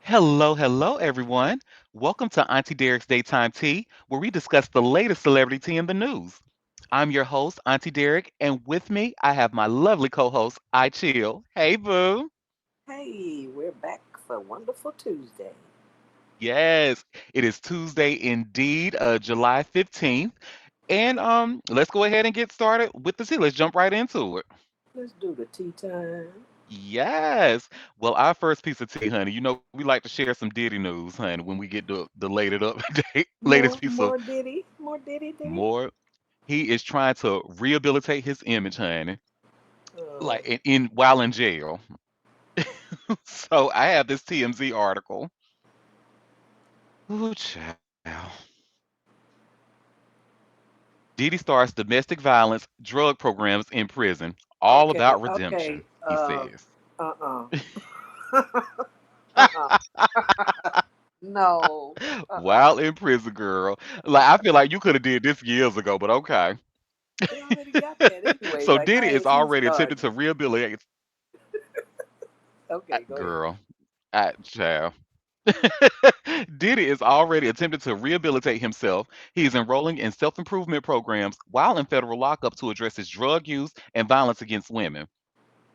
Hello, everyone. Welcome to Auntie Derek's Daytime Tea, where we discuss the latest celebrity tea in the news. I'm your host, Auntie Derek, and with me, I have my lovely co host, I Chill. Hey, boo. Hey, we're back for Wonderful Tuesday. Yes, it is Tuesday indeed, July 15th. And let's go ahead and get started with the tea. Let's jump right into it. Let's do the tea time. Yes. Well, our first piece of tea, honey, we like to share some Diddy news, honey, when we get the latest update, latest piece of Diddy. more. He is trying to rehabilitate his image, honey, Uh, like in while in jail. So I have this TMZ article. Ooh, child. Diddy starts domestic violence drug programs in prison. All okay, about okay. redemption, he says. Uh, uh. No. While in prison, girl. Like I feel like you could have did this years ago, but okay. They already got that anyway. So Like, Diddy how is is he already attempting starting? to rehabilitate. Okay, go ahead. Girl, child. Diddy is already attempting to rehabilitate himself. He is enrolling in self improvement programs while in federal lockup to address his drug use and violence against women.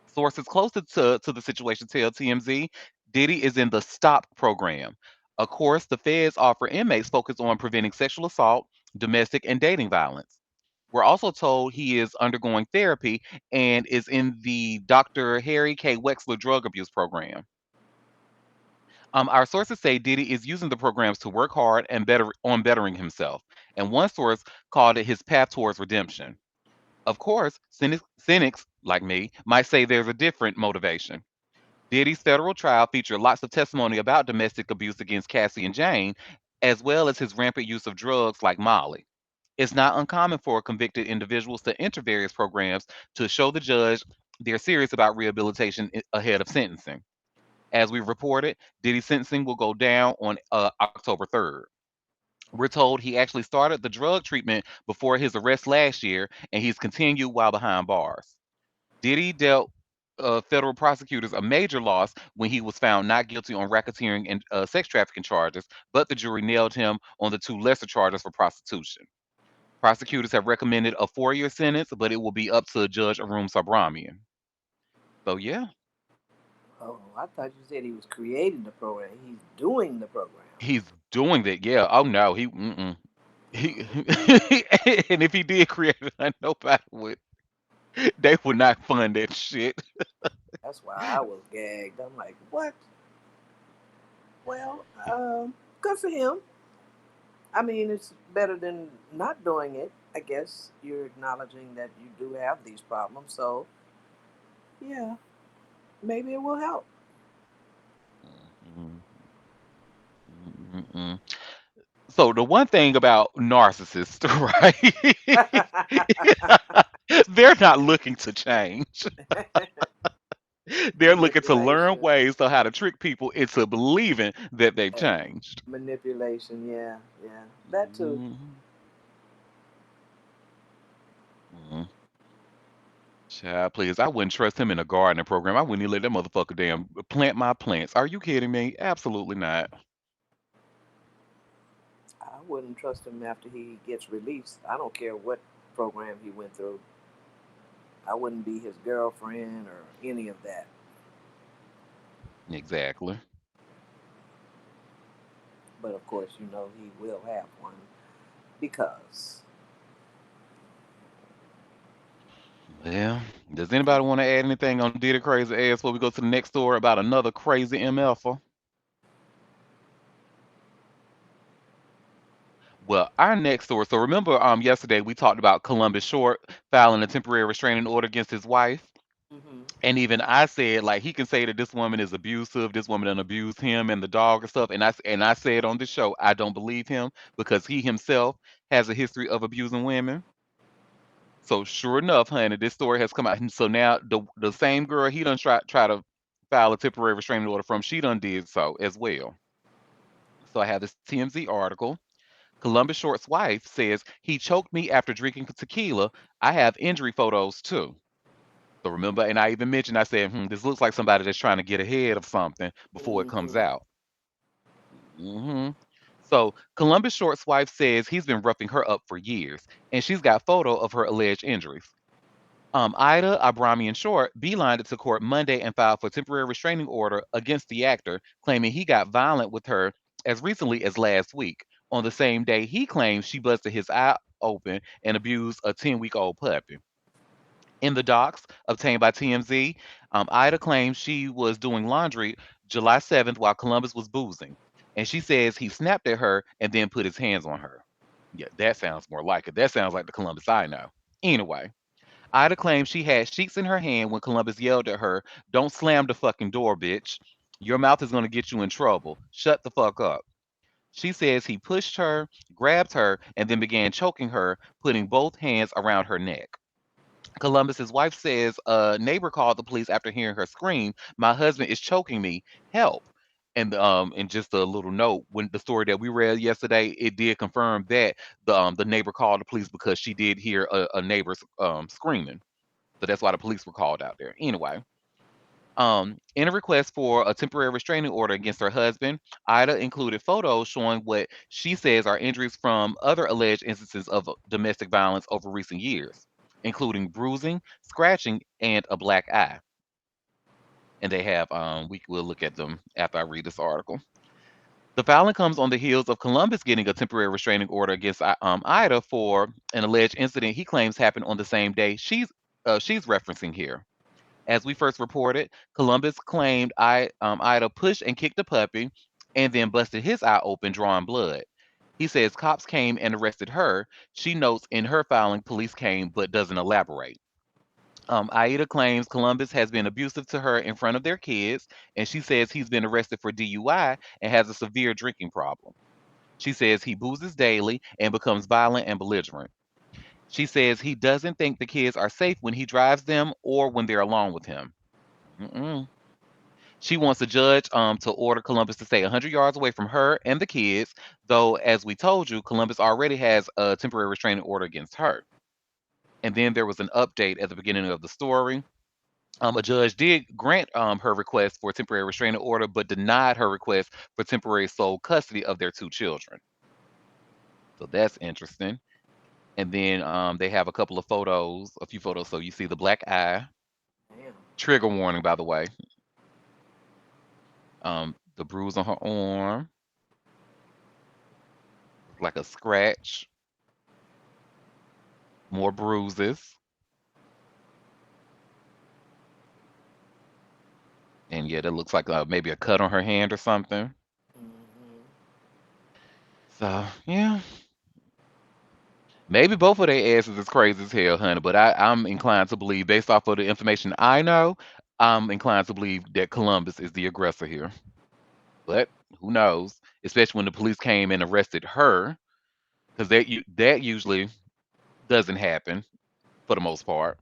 Sources closer to the situation tell TMZ Diddy is in the STOP program. Of course, the feds offer inmates focused on preventing sexual assault, domestic, and dating violence. We're also told he is undergoing therapy and is in the Dr. Harry K. Wexler drug abuse program. Our sources say Diddy is using the programs to work hard and bettering himself, and one source called it his path towards redemption. Of course, cynics like me might say there's a different motivation. Diddy's federal trial featured lots of testimony about domestic abuse against Cassie and Jane, as well as his rampant use of drugs like Molly. It's not uncommon for convicted individuals to enter various programs to show the judge they're serious about rehabilitation ahead of sentencing. As we reported, Diddy's sentencing will go down on October 3rd. We're told he actually started the drug treatment before his arrest last year, and he's continued while behind bars. Diddy dealt federal prosecutors a major loss when he was found not guilty on racketeering and sex trafficking charges, but the jury nailed him on the two lesser charges for prostitution. Prosecutors have recommended a 4-year sentence, but it will be up to Judge Arun Subramanian. So yeah, Oh, I thought you said he was creating the program. He's doing the program. he's doing that. Yeah. Oh no, he. Mm-mm. He and if he did create it, I know nobody would. They would not fund that shit. That's why I was gagged. I'm like, what? Well, good for him. I mean, it's better than not doing it. I guess you're acknowledging that you do have these problems. So, yeah, maybe it will help. Mm-mm, mm-mm. So the one thing about narcissists, right? They're not looking to change. They're looking to learn Manipulation. ways to how to trick people into believing that they've Yeah. changed. Manipulation. Yeah, yeah. That too. Mhm, mhm. Child, please, I wouldn't trust him in a gardening program. I wouldn't even let that motherfucker damn plant my plants. Are you kidding me? Absolutely not. I wouldn't trust him after he gets released. I don't care what program he went through. I wouldn't be his girlfriend or any of that. Exactly. But of course, you know he will have one because Well, does anybody want to add anything on Diddy Crazy Ass before we go to the next story about another crazy MFer? Well, our next story. So remember, yesterday we talked about Columbus Short filing a temporary restraining order against his wife, hmm and even I said like he can say that this woman is abusive, this woman done abused him and the dog and stuff, and I said on this show I don't believe him because he himself has a history of abusing women. So sure enough, honey, this story has come out. And so now the same girl he done try to file a temporary restraining order from, she done did so as well. So I have this TMZ article. Columbus Short's wife says he choked me after drinking tequila. I have injury photos too. So remember, and I even mentioned I said, this looks like somebody that's trying to get ahead of something before it comes hmm out. Hmm. So Columbus Short's wife says he's been roughing her up for years, and she's got photo of her alleged injuries. Ida Abramian Short beelined it to court Monday and filed for temporary restraining order against the actor, claiming he got violent with her as recently as last week. On the same day, he claims she busted his eye open and abused a 10-week-old puppy. In the docs obtained by TMZ, Ida claims she was doing laundry July 7th while Columbus was boozing. And she says he snapped at her and then put his hands on her. Yeah, that sounds more like it. That sounds like the Columbus I know. Anyway, Ida claims she had sheets in her hand when Columbus yelled at her, "Don't slam the fucking door, bitch. Your mouth is going to get you in trouble. Shut the fuck up." She says he pushed her, grabbed her, and then began choking her, putting both hands around her neck. Columbus's wife says a neighbor called the police after hearing her scream, "My husband is choking me. Help." And just a little note, when the story that we read yesterday, it did confirm that the neighbor called the police because she did hear a neighbor screaming. So that's why the police were called out there. Anyway, in a request for a temporary restraining order against her husband, Ida included photos showing what she says are injuries from other alleged instances of domestic violence over recent years, including bruising, scratching, and a black eye. And they have, we will look at them after I read this article. The filing comes on the heels of Columbus getting a temporary restraining order against Ida for an alleged incident he claims happened on the same day she's referencing here. As we first reported, Columbus claimed Ida pushed and kicked the puppy and then busted his eye open, drawing blood. He says cops came and arrested her. She notes in her filing police came but doesn't elaborate. Aida claims Columbus has been abusive to her in front of their kids, and she says he's been arrested for DUI and has a severe drinking problem. She says he boozes daily and becomes violent and belligerent. She says he doesn't think the kids are safe when he drives them or when they're alone with him. Mm-mm. She wants the judge to order Columbus to stay 100 yards away from her and the kids, though, as we told you, Columbus already has a temporary restraining order against her. And then there was an update at the beginning of the story. A judge did grant her request for a temporary restraining order, but denied her request for temporary sole custody of their two children. So that's interesting. And then they have a couple of photos, a few photos. So you see the black eye, Damn. trigger warning, by the way. The bruise on her arm, like a scratch, more bruises, and yeah, that looks like maybe a cut on her hand or something. Hmm. So yeah, maybe both of their asses is crazy as hell, honey. But I'm inclined to believe, based off of the information I know, I'm inclined to believe that Columbus is the aggressor here. But who knows? Especially when the police came and arrested her, because that usually doesn't happen for the most part.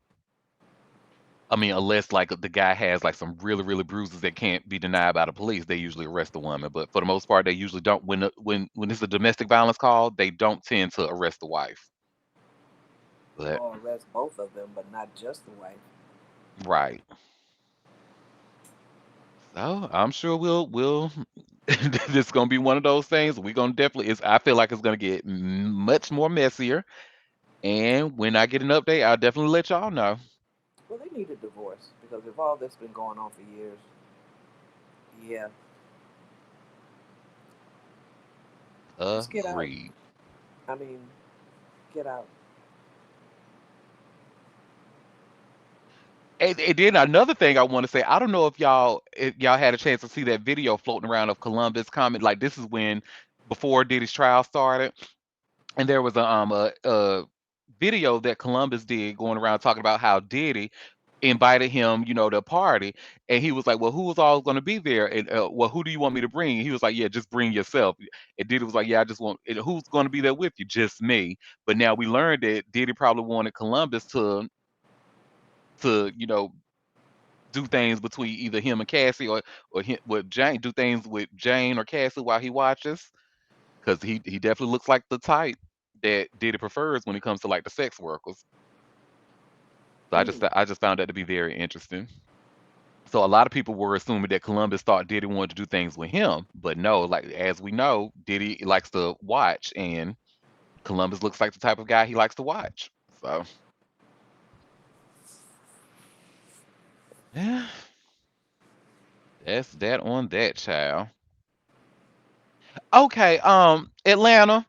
I mean, unless like the guy has like some really, really bruises that can't be denied by the police, they usually arrest the woman. But for the most part, they usually don't. When it's a domestic violence call, they don't tend to arrest the wife. But Or arrest both of them, but not just the wife. right, so I'm sure we'll. This is gonna be one of those things. We're gonna definitely. I feel like it's gonna get much more messier. And when I get an update, I'll definitely let y'all know. Well, they need a divorce because if all this been going on for years, yeah, just get out. Agreed. I mean, get out. And then another thing I want to say, I don't know if y'all had a chance to see that video floating around of Columbus comment. Like this is when before Diddy's trial started, and there was a video that Columbus did going around talking about how Diddy invited him, to a party, and he was like, "Well, who was all going to be there? And well, who do you want me to bring?" And he was like, "Yeah, just bring yourself." And Diddy was like, "Yeah, I just want. And who's going to be there with you? Just me." But now we learned that Diddy probably wanted Columbus to do things between either him and Cassie or him, with Jane, do things with Jane or Cassie while he watches, because he definitely looks like the type that Diddy prefers when it comes to like the sex workers. So Hmm. I just found that to be very interesting. So a lot of people were assuming that Columbus thought Diddy wanted to do things with him, but no, like as we know, Diddy likes to watch, and Columbus looks like the type of guy he likes to watch. So yeah, that's that on that child. Okay, Atlanta,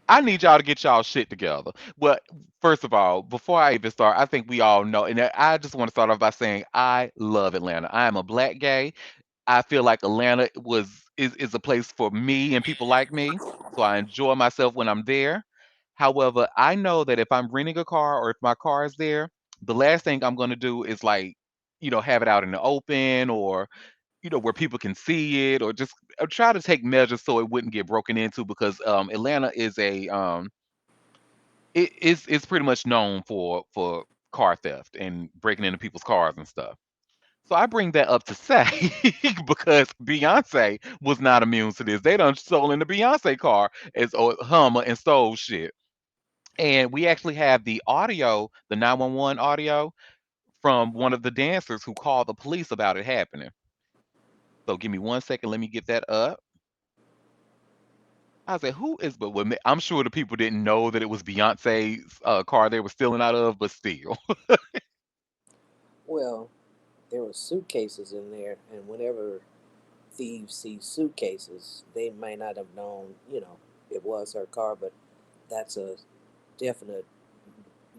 I need y'all to get y'all shit together. But first of all, before I even start, I think we all know, and I just want to start off by saying I love Atlanta. I am a black gay. I feel like Atlanta is a place for me and people like me. So I enjoy myself when I'm there. However, I know that if I'm renting a car or if my car is there, the last thing I'm going to do is like, have it out in the open or where people can see it or just try to take measures so it wouldn't get broken into because Atlanta is it's pretty much known for car theft and breaking into people's cars and stuff. So I bring that up to say because Beyonce was not immune to this. They done stolen the Beyonce car as or Hummer and stole shit. And we actually have the audio, the 911 audio from one of the dancers who called the police about it happening. So give me 1 second, let me get that up. I said, who is but I'm sure the people didn't know that it was Beyonce's car they were stealing out of, but still. Well, there were suitcases in there, and whenever thieves see suitcases, they may not have known, it was her car, but that's a definite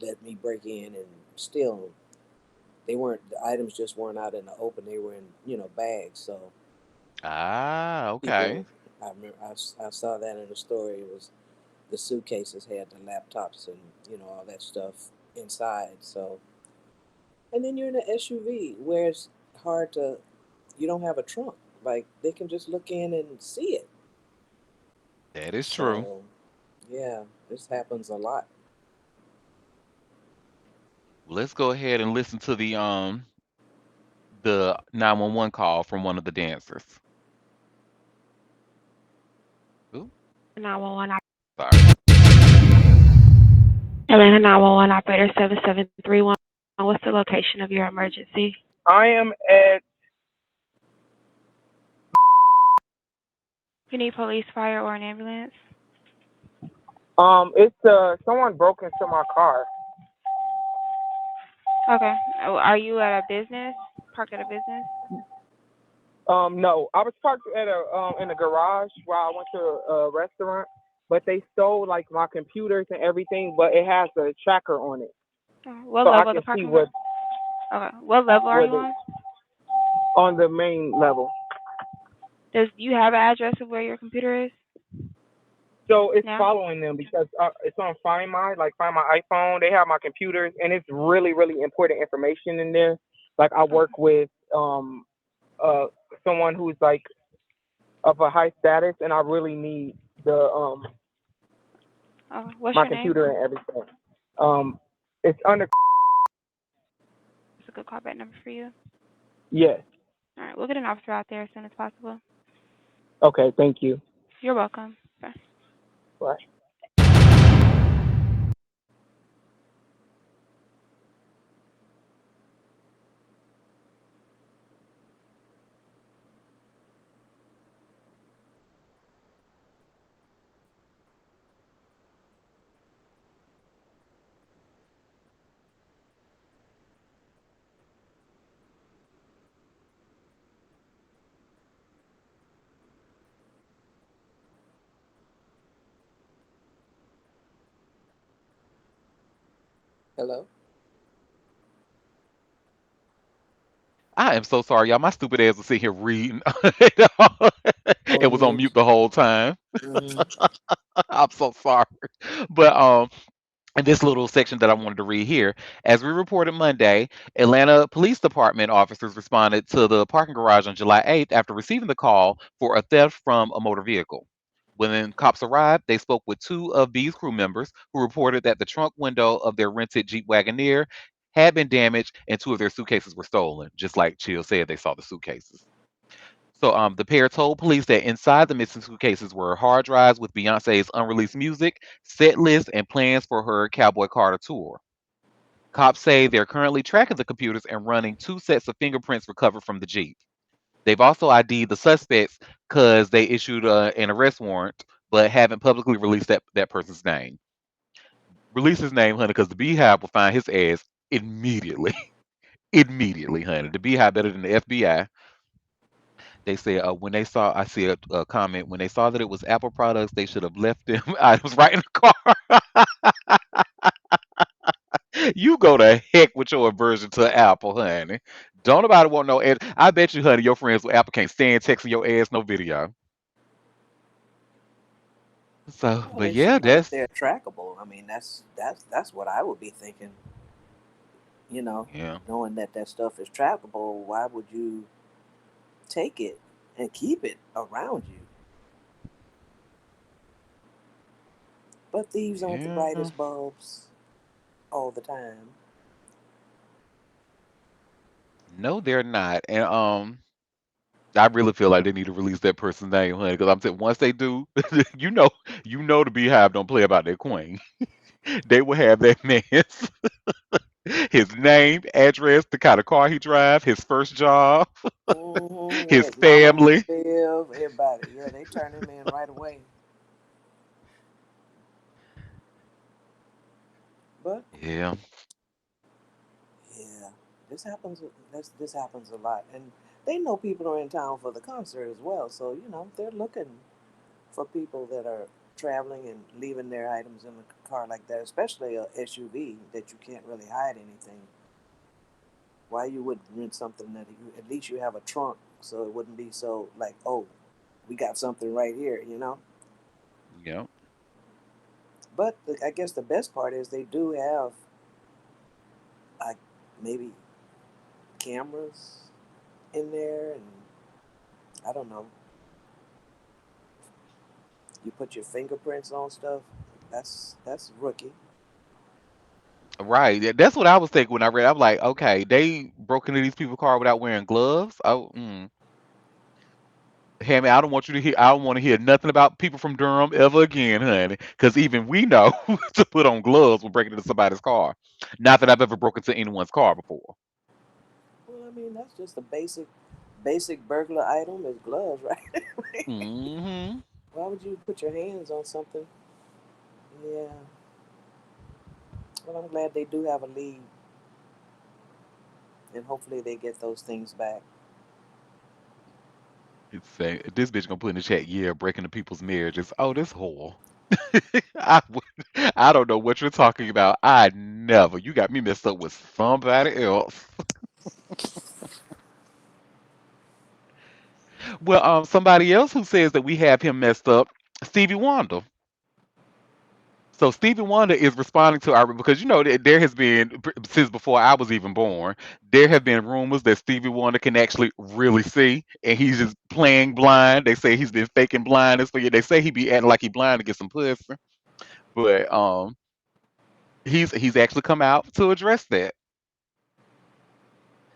let me break in and steal them. They weren't, the items just weren't out in the open, they were in, bags. So Ah, okay. people, I remember, I saw that in the story. It was the suitcases had the laptops and, all that stuff inside. So, and then you're in an SUV where it's hard to, you don't have a trunk. Like they can just look in and see it. That is true. So, yeah, this happens a lot. Let's go ahead and listen to the 911 call from one of the dancers. Ooh, 911 sorry. Atlanta 911 operator 7731. What's the location of your emergency? I am at You need police, fire, or an ambulance? it's someone broke into my car. Okay. Oh, are you at a business? Parked at a business? No, I was parked at a in a garage while I went to a restaurant, but they stole like my computers and everything, but it has a tracker on it, What so I level of can the see parking lot? what Okay. What level are what you the on? on the main level. Does you have an address of where your computer is So it's now? following them because it's on Find My, like Find My iPhone. They have my computers, and it's really, really important information in there. Like I Okay. work with uh someone who's like of a high status, and I really need the What's my your name? computer and everything. Um, it's under It's a good callback number for you. yes. All right. We'll get an officer out there as soon as possible. Okay, thank you. You're welcome. Bye. Bye. Hello? I am so sorry, y'all. My stupid ass was sitting here reading. It On was on mute mute. the whole time. Hmm. I'm so sorry. But in this little section that I wanted to read here, as we reported Monday, Atlanta Police Department officers responded to the parking garage on July 8th after receiving the call for a theft from a motor vehicle. When cops arrived, they spoke with two of B's crew members who reported that the trunk window of their rented Jeep Wagoneer had been damaged and two of their suitcases were stolen, just like Chill said they saw the suitcases. So the pair told police that inside the missing suitcases were hard drives with Beyonce's unreleased music, set list, and plans for her Cowboy Carter tour. Cops say they're currently tracking the computers and running two sets of fingerprints recovered from the Jeep. They've also ID'd the suspects because they issued an arrest warrant, but haven't publicly released that person's name. Release his name, honey, because the Beehive will find his ass immediately. Immediately, honey. The Beehive better than the FBI. They said when they saw, I see a comment, when they saw that it was Apple products, they should have left them items right in the car. You go to heck with your aversion to Apple, honey. Don't nobody want no ads. I bet you, honey, your friends with Apple can't stand texting your ass no video. So, Well, but they should yeah, know that that's they're trackable. I mean, that's what I would be thinking. You know, yeah, knowing that that stuff is trackable, why would you take it and keep it around you? But thieves aren't the yeah. brightest bulbs all the time. No, they're not. And I really feel like they need to release that person's name, honey, because I'm saying once they do, you know, the Beehive don't play about their queen. They will have that man's his name, address, the kind of car he drives, his first job, Where his his mama family. live, everybody. Yeah, they turn him in right away. But Yeah. yeah, this happens. This happens a lot, and they know people are in town for the concert as well. So you know they're looking for people that are traveling and leaving their items in the car like that, especially a SUV that you can't really hide anything. Why you would rent something that you at least you have a trunk, so it wouldn't be so like, oh, we got something right here, you know. Yeah. But I guess the best part is they do have like maybe cameras in there, and I don't know. You put your fingerprints on stuff. That's rookie. Right. That's what I was thinking when I read. I'm like, okay, they broke into these people's car without wearing gloves. Oh, Hammy, I don't want you to hear. I don't want to hear nothing about people from Durham ever again, honey. Because even we know to put on gloves when breaking into somebody's car. Not that I've ever broken into anyone's car before. Well, I mean that's just a basic burglar item is gloves, right? Hmm. Why would you put your hands on something? Yeah. Well, I'm glad they do have a lead, and hopefully they get those things back. It's saying this bitch gonna put in the chat. Yeah, breaking into people's marriages. Oh, this whore. I don't know what you're talking about. I never. You got me messed up with somebody else. Well, somebody else who says that we have him messed up, Stevie Wonder. So Stevie Wonder is responding to our because there has been since before I was even born. There have been rumors that Stevie Wonder can actually really see, and he's just playing blind. They say he's been faking blindness for you. They say he be acting like he blind to get some pussy, but he's actually come out to address that.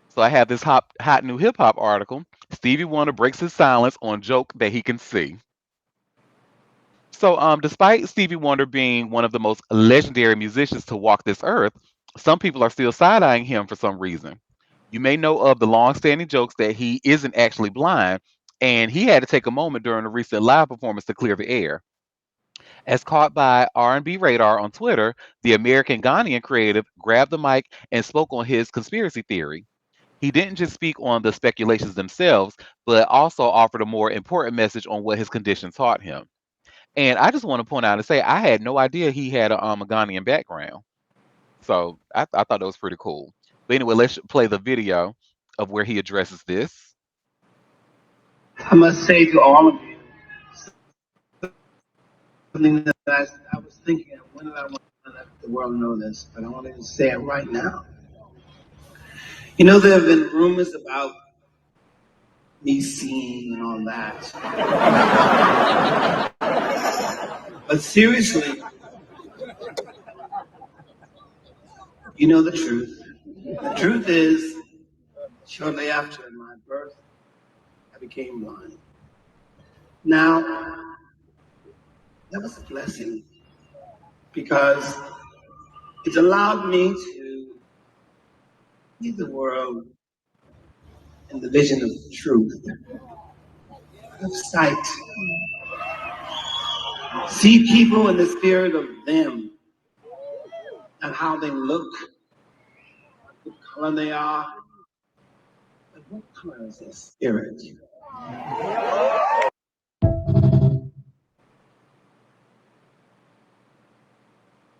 So I have this hot new hip hop article. Stevie Wonder breaks his silence on joke that he can see. So, despite Stevie Wonder being one of the most legendary musicians to walk this earth, some people are still side eyeing him for some reason. You may know of the long-standing jokes that he isn't actually blind, and he had to take a moment during a recent live performance to clear the air. As caught by R&B Radar on Twitter, the American Ghanaian creative grabbed the mic and spoke on his conspiracy theory. He didn't just speak on the speculations themselves, but also offered a more important message on what his condition taught him. And I just want to point out and say I had no idea he had a Ghanaian background. So I thought that was pretty cool. But anyway, let's play the video of where he addresses this. I must say to all of you something that I was thinking of. When did I want to let the world know this? But I wanted to say it right now. You know, there have been rumors about me seeing and all that. But seriously, you know the truth. The truth is, shortly after my birth, I became blind. Now, that was a blessing because it's allowed me to see the world in the vision of truth, of sight. See people in the spirit of them, not how they look, what color they are, but what color is their spirit.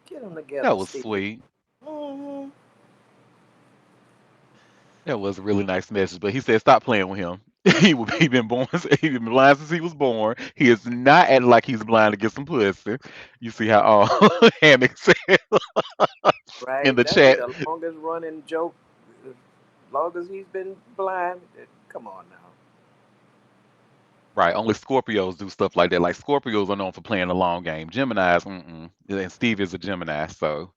Get them That together, was Stevie. sweet. Hmm. That was a really nice message. But he said, "Stop playing with him. He been born. He been blind since he was born. He is not acting like he's blind to get some pussy. You see how Hammock said in Right? the That'll be chat, the longest running joke. As long as he's been blind. Come on now. right? Only Scorpios do stuff like that. Like Scorpios are known for playing the long game. Gemini's, mm-mm. And Steve is a Gemini, so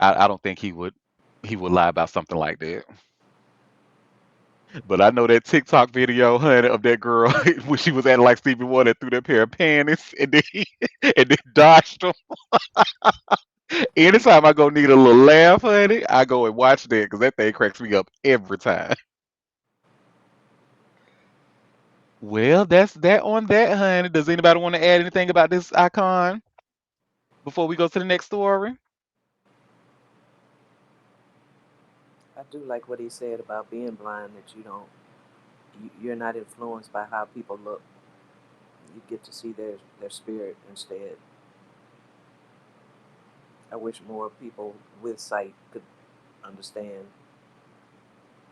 I don't think he would lie about something like that. But I know that TikTok video, honey, of that girl when she was acting like Stevie Wonder threw that pair of panties and then and then dodged them. Anytime I go need a little laugh, honey, I go and watch that because that thing cracks me up every time. Well, that's that on that, honey. Does anybody want to add anything about this icon before we go to the next story? I do like what he said about being blind. That you don't, you're not influenced by how people look. You get to see their spirit instead. I wish more people with sight could understand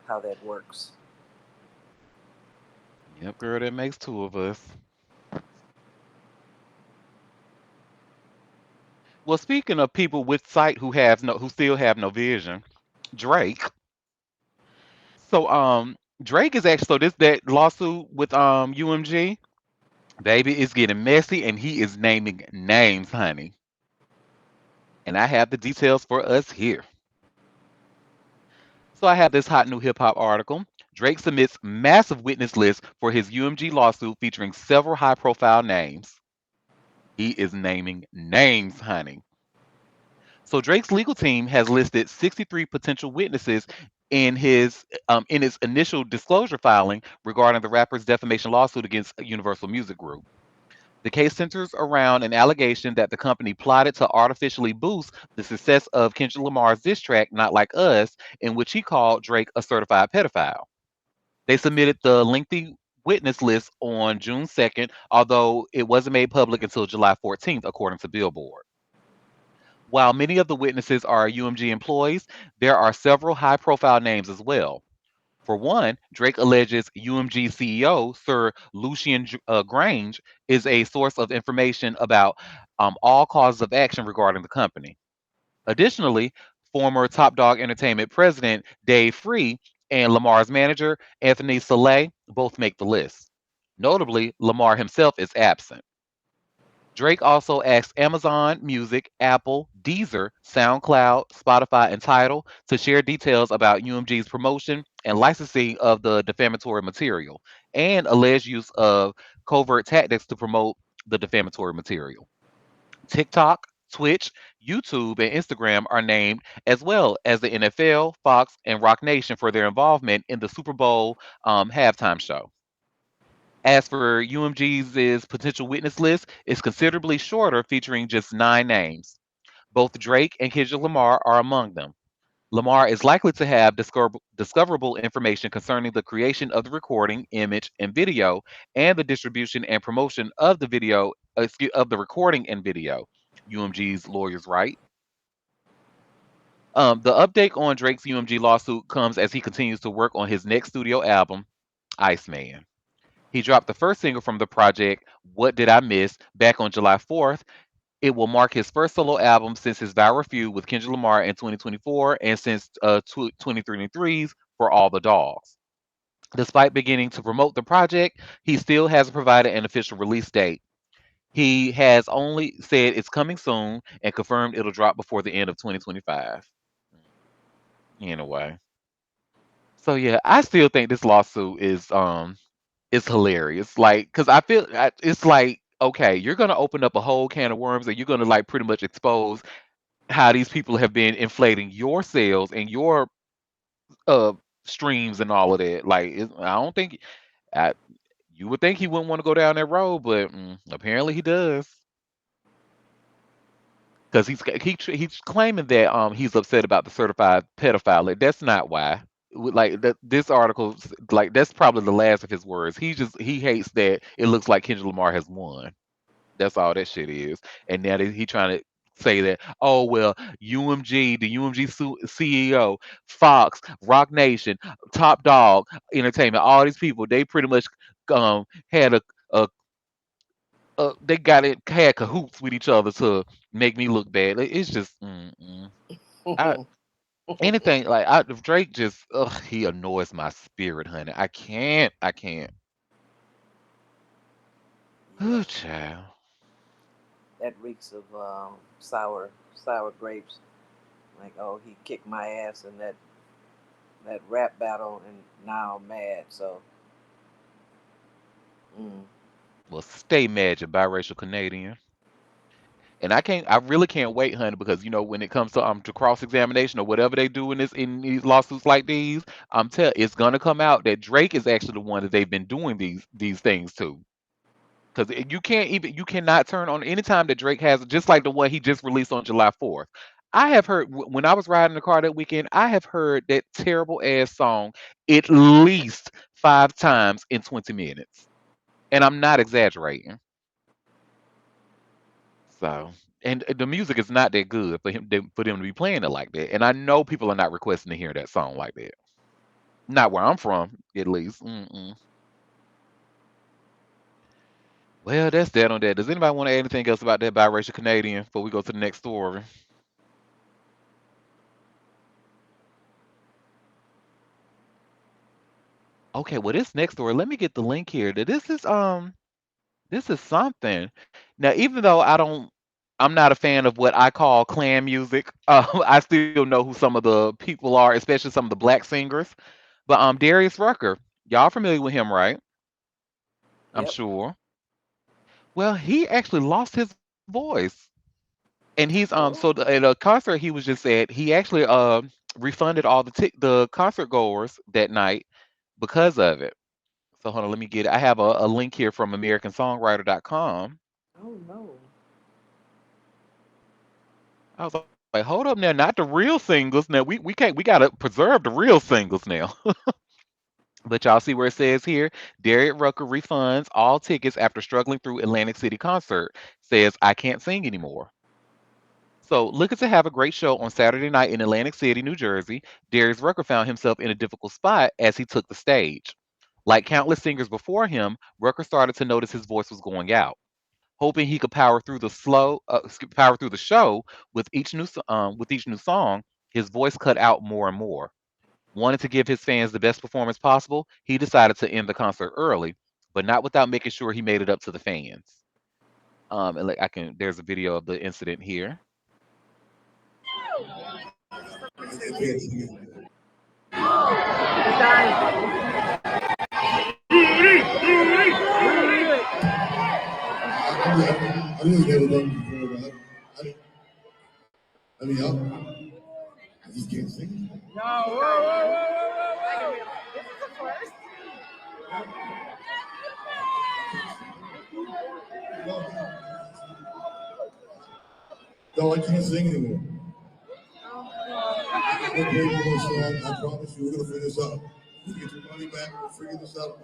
how that works. Yep, girl, that makes two of us. Well, speaking of people with sight who still have no vision, Drake. So Drake is actually so this that lawsuit with UMG, baby, is getting messy and he is naming names, honey. And I have the details for us here. So I have this hot new hip hop article. Drake submits massive witness list for his UMG lawsuit featuring several high profile names. He is naming names, honey. So Drake's legal team has listed 63 potential witnesses in its initial disclosure filing regarding the rapper's defamation lawsuit against Universal Music Group. The case centers around an allegation that the company plotted to artificially boost the success of Kendrick Lamar's diss track "Not Like Us," in which he called Drake a certified pedophile. They submitted the lengthy witness list on June 2nd, although it wasn't made public until July 14th, according to Billboard. While many of the witnesses are UMG employees, there are several high profile names as well. For one, Drake alleges UMG CEO Sir Lucian Grange is a source of information about all causes of action regarding the company. Additionally, former Top Dog Entertainment president Dave Free and Lamar's manager Anthony Saleh both make the list. Notably, Lamar himself is absent. Drake also asked Amazon Music, Apple, Deezer, SoundCloud, Spotify, and Tidal to share details about UMG's promotion and licensing of the defamatory material and alleged use of covert tactics to promote the defamatory material. TikTok, Twitch, YouTube, and Instagram are named, as well as the NFL, Fox, and Rock Nation for their involvement in the Super Bowl halftime show. As for UMG's potential witness list, it's considerably shorter, featuring just 9 names. Both Drake and Kendrick Lamar are among them. Lamar is likely to have discoverable information concerning the creation of the recording, image, and video, and the distribution and promotion of the of the recording and video. UMG's lawyers write. The update on Drake's UMG lawsuit comes as he continues to work on his next studio album, Iceman. He dropped the first single from the project, What Did I Miss, back on July 4th. It will mark his first solo album since his viral feud with Kendrick Lamar in 2024 and since 2023's For All the Dogs. Despite beginning to promote the project, he still hasn't provided an official release date. He has only said it's coming soon and confirmed it'll drop before the end of 2025. Anyway, so yeah, I still think this lawsuit is hilarious. Like, cause it's like, okay, you're gonna open up a whole can of worms, and you're gonna like pretty much expose how these people have been inflating your sales and your uh streams and all of that. Like I don't think I, you would think he wouldn't want to go down that road, but apparently he does. Because he's claiming that he's upset about the certified pedophile. Like, that's not why. Like that, this article, like that's probably the last of his words. He hates that it looks like Kendrick Lamar has won. That's all that shit is. And now he trying to say that, oh well, UMG, the UMG CEO, Fox, Rock Nation, Top Dog Entertainment, all these people, they pretty much had a they got it had cahoots with each other to make me look bad. It's just I anything like Drake just he annoys my spirit, honey. I can't. Yeah, Ooh, child. that reeks of sour grapes. Like, oh, he kicked my ass in that rap battle, and now I'm mad. So, mm, Well, stay mad, you biracial Canadian. And I really can't wait, honey, because when it comes to cross examination or whatever they do in these lawsuits like these, it's gonna come out that Drake is actually the one that they've been doing these things to. Because you cannot turn on anytime that Drake has, just like the one he just released on July 4th. I have heard when I was riding the car that weekend, I have heard that terrible ass song at least 5 times in 20 minutes, and I'm not exaggerating. So, and the music is not that good for them to be playing it like that. And I know people are not requesting to hear that song like that. Not where I'm from, at least. Mm-mm. Well, that's that on that. Does anybody want to add anything else about that biracial Canadian before we go to the next story? Okay, well, this next story, let me get the link here. This is something. Now, even though I'm not a fan of what I call clan music. I still know who some of the people are, especially some of the black singers. But Darius Rucker, y'all familiar with him, right? I'm yep. sure. Well, he actually lost his voice, and he's so Oh, at a concert he was just at, he actually refunded all the concert goers that night because of it. So hold on, let me get it. I have a link here from AmericanSongwriter.com. oh no. I was like, hold up now, not the real singles. Now we can't, we gotta preserve the real singles now. But y'all see where it says here, Darius Rucker refunds all tickets after struggling through Atlantic City concert. Says I can't sing anymore. So, looking to have a great show on Saturday night in Atlantic City, New Jersey, Darius Rucker found himself in a difficult spot as he took the stage. Like countless singers before him, Rucker started to notice his voice was going out. Hoping he could power through the show with each new song, his voice cut out more and more. Wanting to give his fans the best performance possible, he decided to end the concert early, but not without making sure he made it up to the fans. And like there's a video of the incident here. I really never done it before, but I mean, I just can't sing. No, I can't sing anymore. I'm gonna play one more song. I promise you, we're gonna figure this out. We get your money back. We'll figure this out.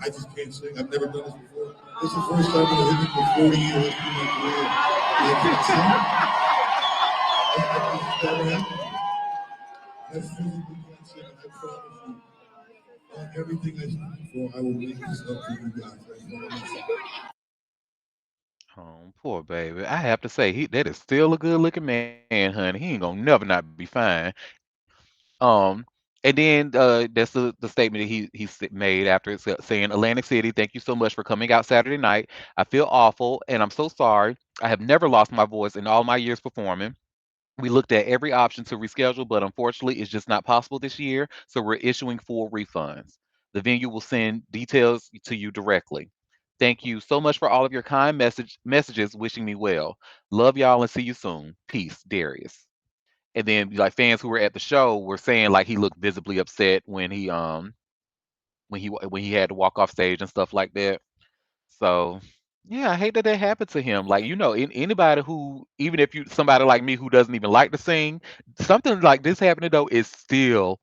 I just can't sing. I've never done this before. This is the first time in the history for 40 years in my career. I can't sing. It's never happened. I physically can't sing. I promise you. On everything I stand for, I will make this up for you guys. I promise. Oh, poor baby. I have to say, that is still a good looking man, honey. He ain't gonna never not be fine. Um, and then that's the statement that made after saying, Atlantic City, thank you so much for coming out Saturday night. I feel awful, and I'm so sorry. I have never lost my voice in all my years performing. We looked at every option to reschedule, but unfortunately, it's just not possible this year. So we're issuing full refunds. The venue will send details to you directly. Thank you so much for all of your kind messages wishing me well. Love y'all and see you soon. Peace, Darius. And then like fans who were at the show were saying like he looked visibly upset when he had to walk off stage and stuff like that. So yeah, I hate that that happened to him. Like anybody who, even if you somebody like me who doesn't even like to sing, something like this happening though is still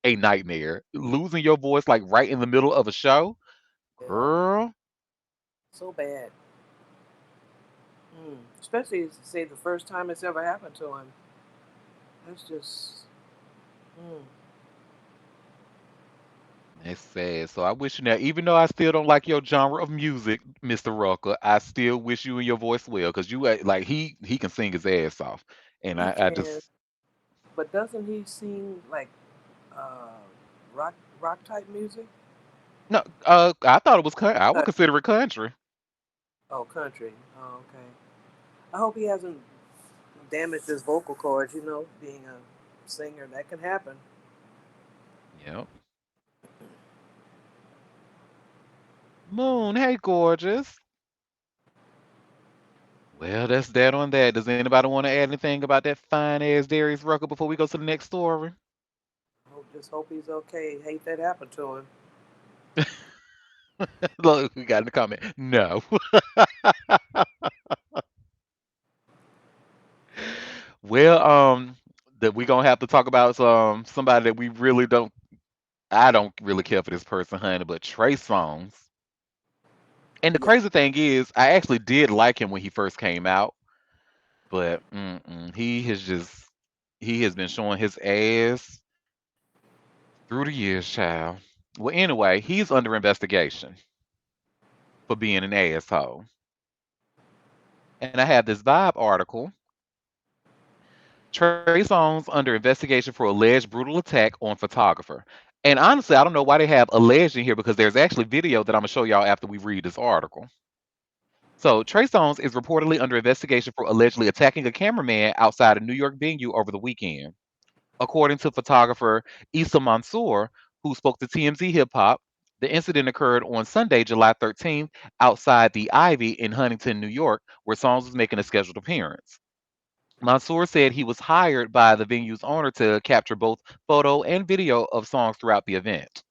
a nightmare. Losing your voice like right in the middle of a show, Yeah, girl. so bad. Especially say the first time it's ever happened to him. That's just. Mm, That's sad. So I wish you now, even though I still don't like your genre of music, Mr. Rucker, I still wish you and your voice well, because like he can sing his ass off, and he I just can, but doesn't he sing like uh, rock rock type music? no. I thought it was I would Country. consider it country. Oh, country. Oh, okay. I hope he hasn't damaged his vocal cords. You know, being a singer, that can happen. Yep. Moon, hey gorgeous. Well, that's that on that. Does anybody want to add anything about that fine ass Darius Rucker before we go to the next story? Just hope he's okay. Hate that happened to him. Look, we got in the comment. No. Well, that we gonna have to talk about somebody that we really don't. I don't really care for this person, honey, but Trey Songz. And the Yeah. crazy thing is, I actually did like him when he first came out, but he has been showing his ass through the years, child. Well, anyway, he's under investigation for being an asshole. And I have this Vibe article. Trey Songz under investigation for alleged brutal attack on photographer. And honestly, I don't know why they have alleged in here because there's actually video that I'm gonna show y'all after we read this article. So Trey Songz is reportedly under investigation for allegedly attacking a cameraman outside a New York venue over the weekend. According to photographer Issa Mansour, who spoke to TMZ Hip Hop, the incident occurred on Sunday, July 13th, outside the Ivy in Huntington, New York, where Songz was making a scheduled appearance. Mansour said he was hired by the venue's owner to capture both photo and video of songs throughout the event.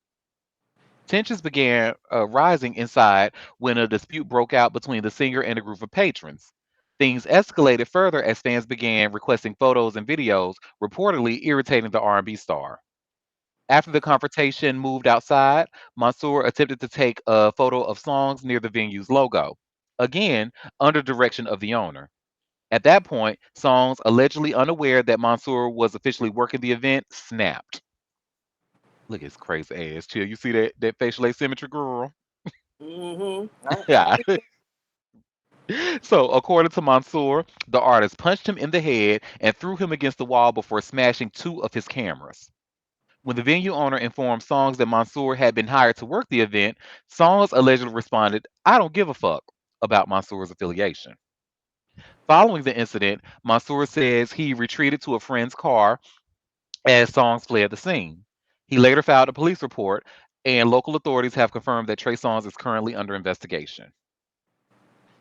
Tensions began rising inside when a dispute broke out between the singer and a group of patrons. Things escalated further as fans began requesting photos and videos, reportedly irritating the R&B star. After the confrontation moved outside, Mansour attempted to take a photo of songs near the venue's logo, again under direction of the owner. At that point, Songs, allegedly unaware that Mansour was officially working the event, snapped. Look at his crazy ass. Chill. You see that facial asymmetry, girl? I Yeah. see it. So, according to Mansour, the artist punched him in the head and threw him against the wall before smashing two of his cameras. When the venue owner informed Songs that Mansour had been hired to work the event, Songs allegedly responded, "I don't give a fuck" about Mansour's affiliation. Following the incident, Mansour says he retreated to a friend's car as Songs fled the scene. He later filed a police report, and local authorities have confirmed that Trey Songz is currently under investigation.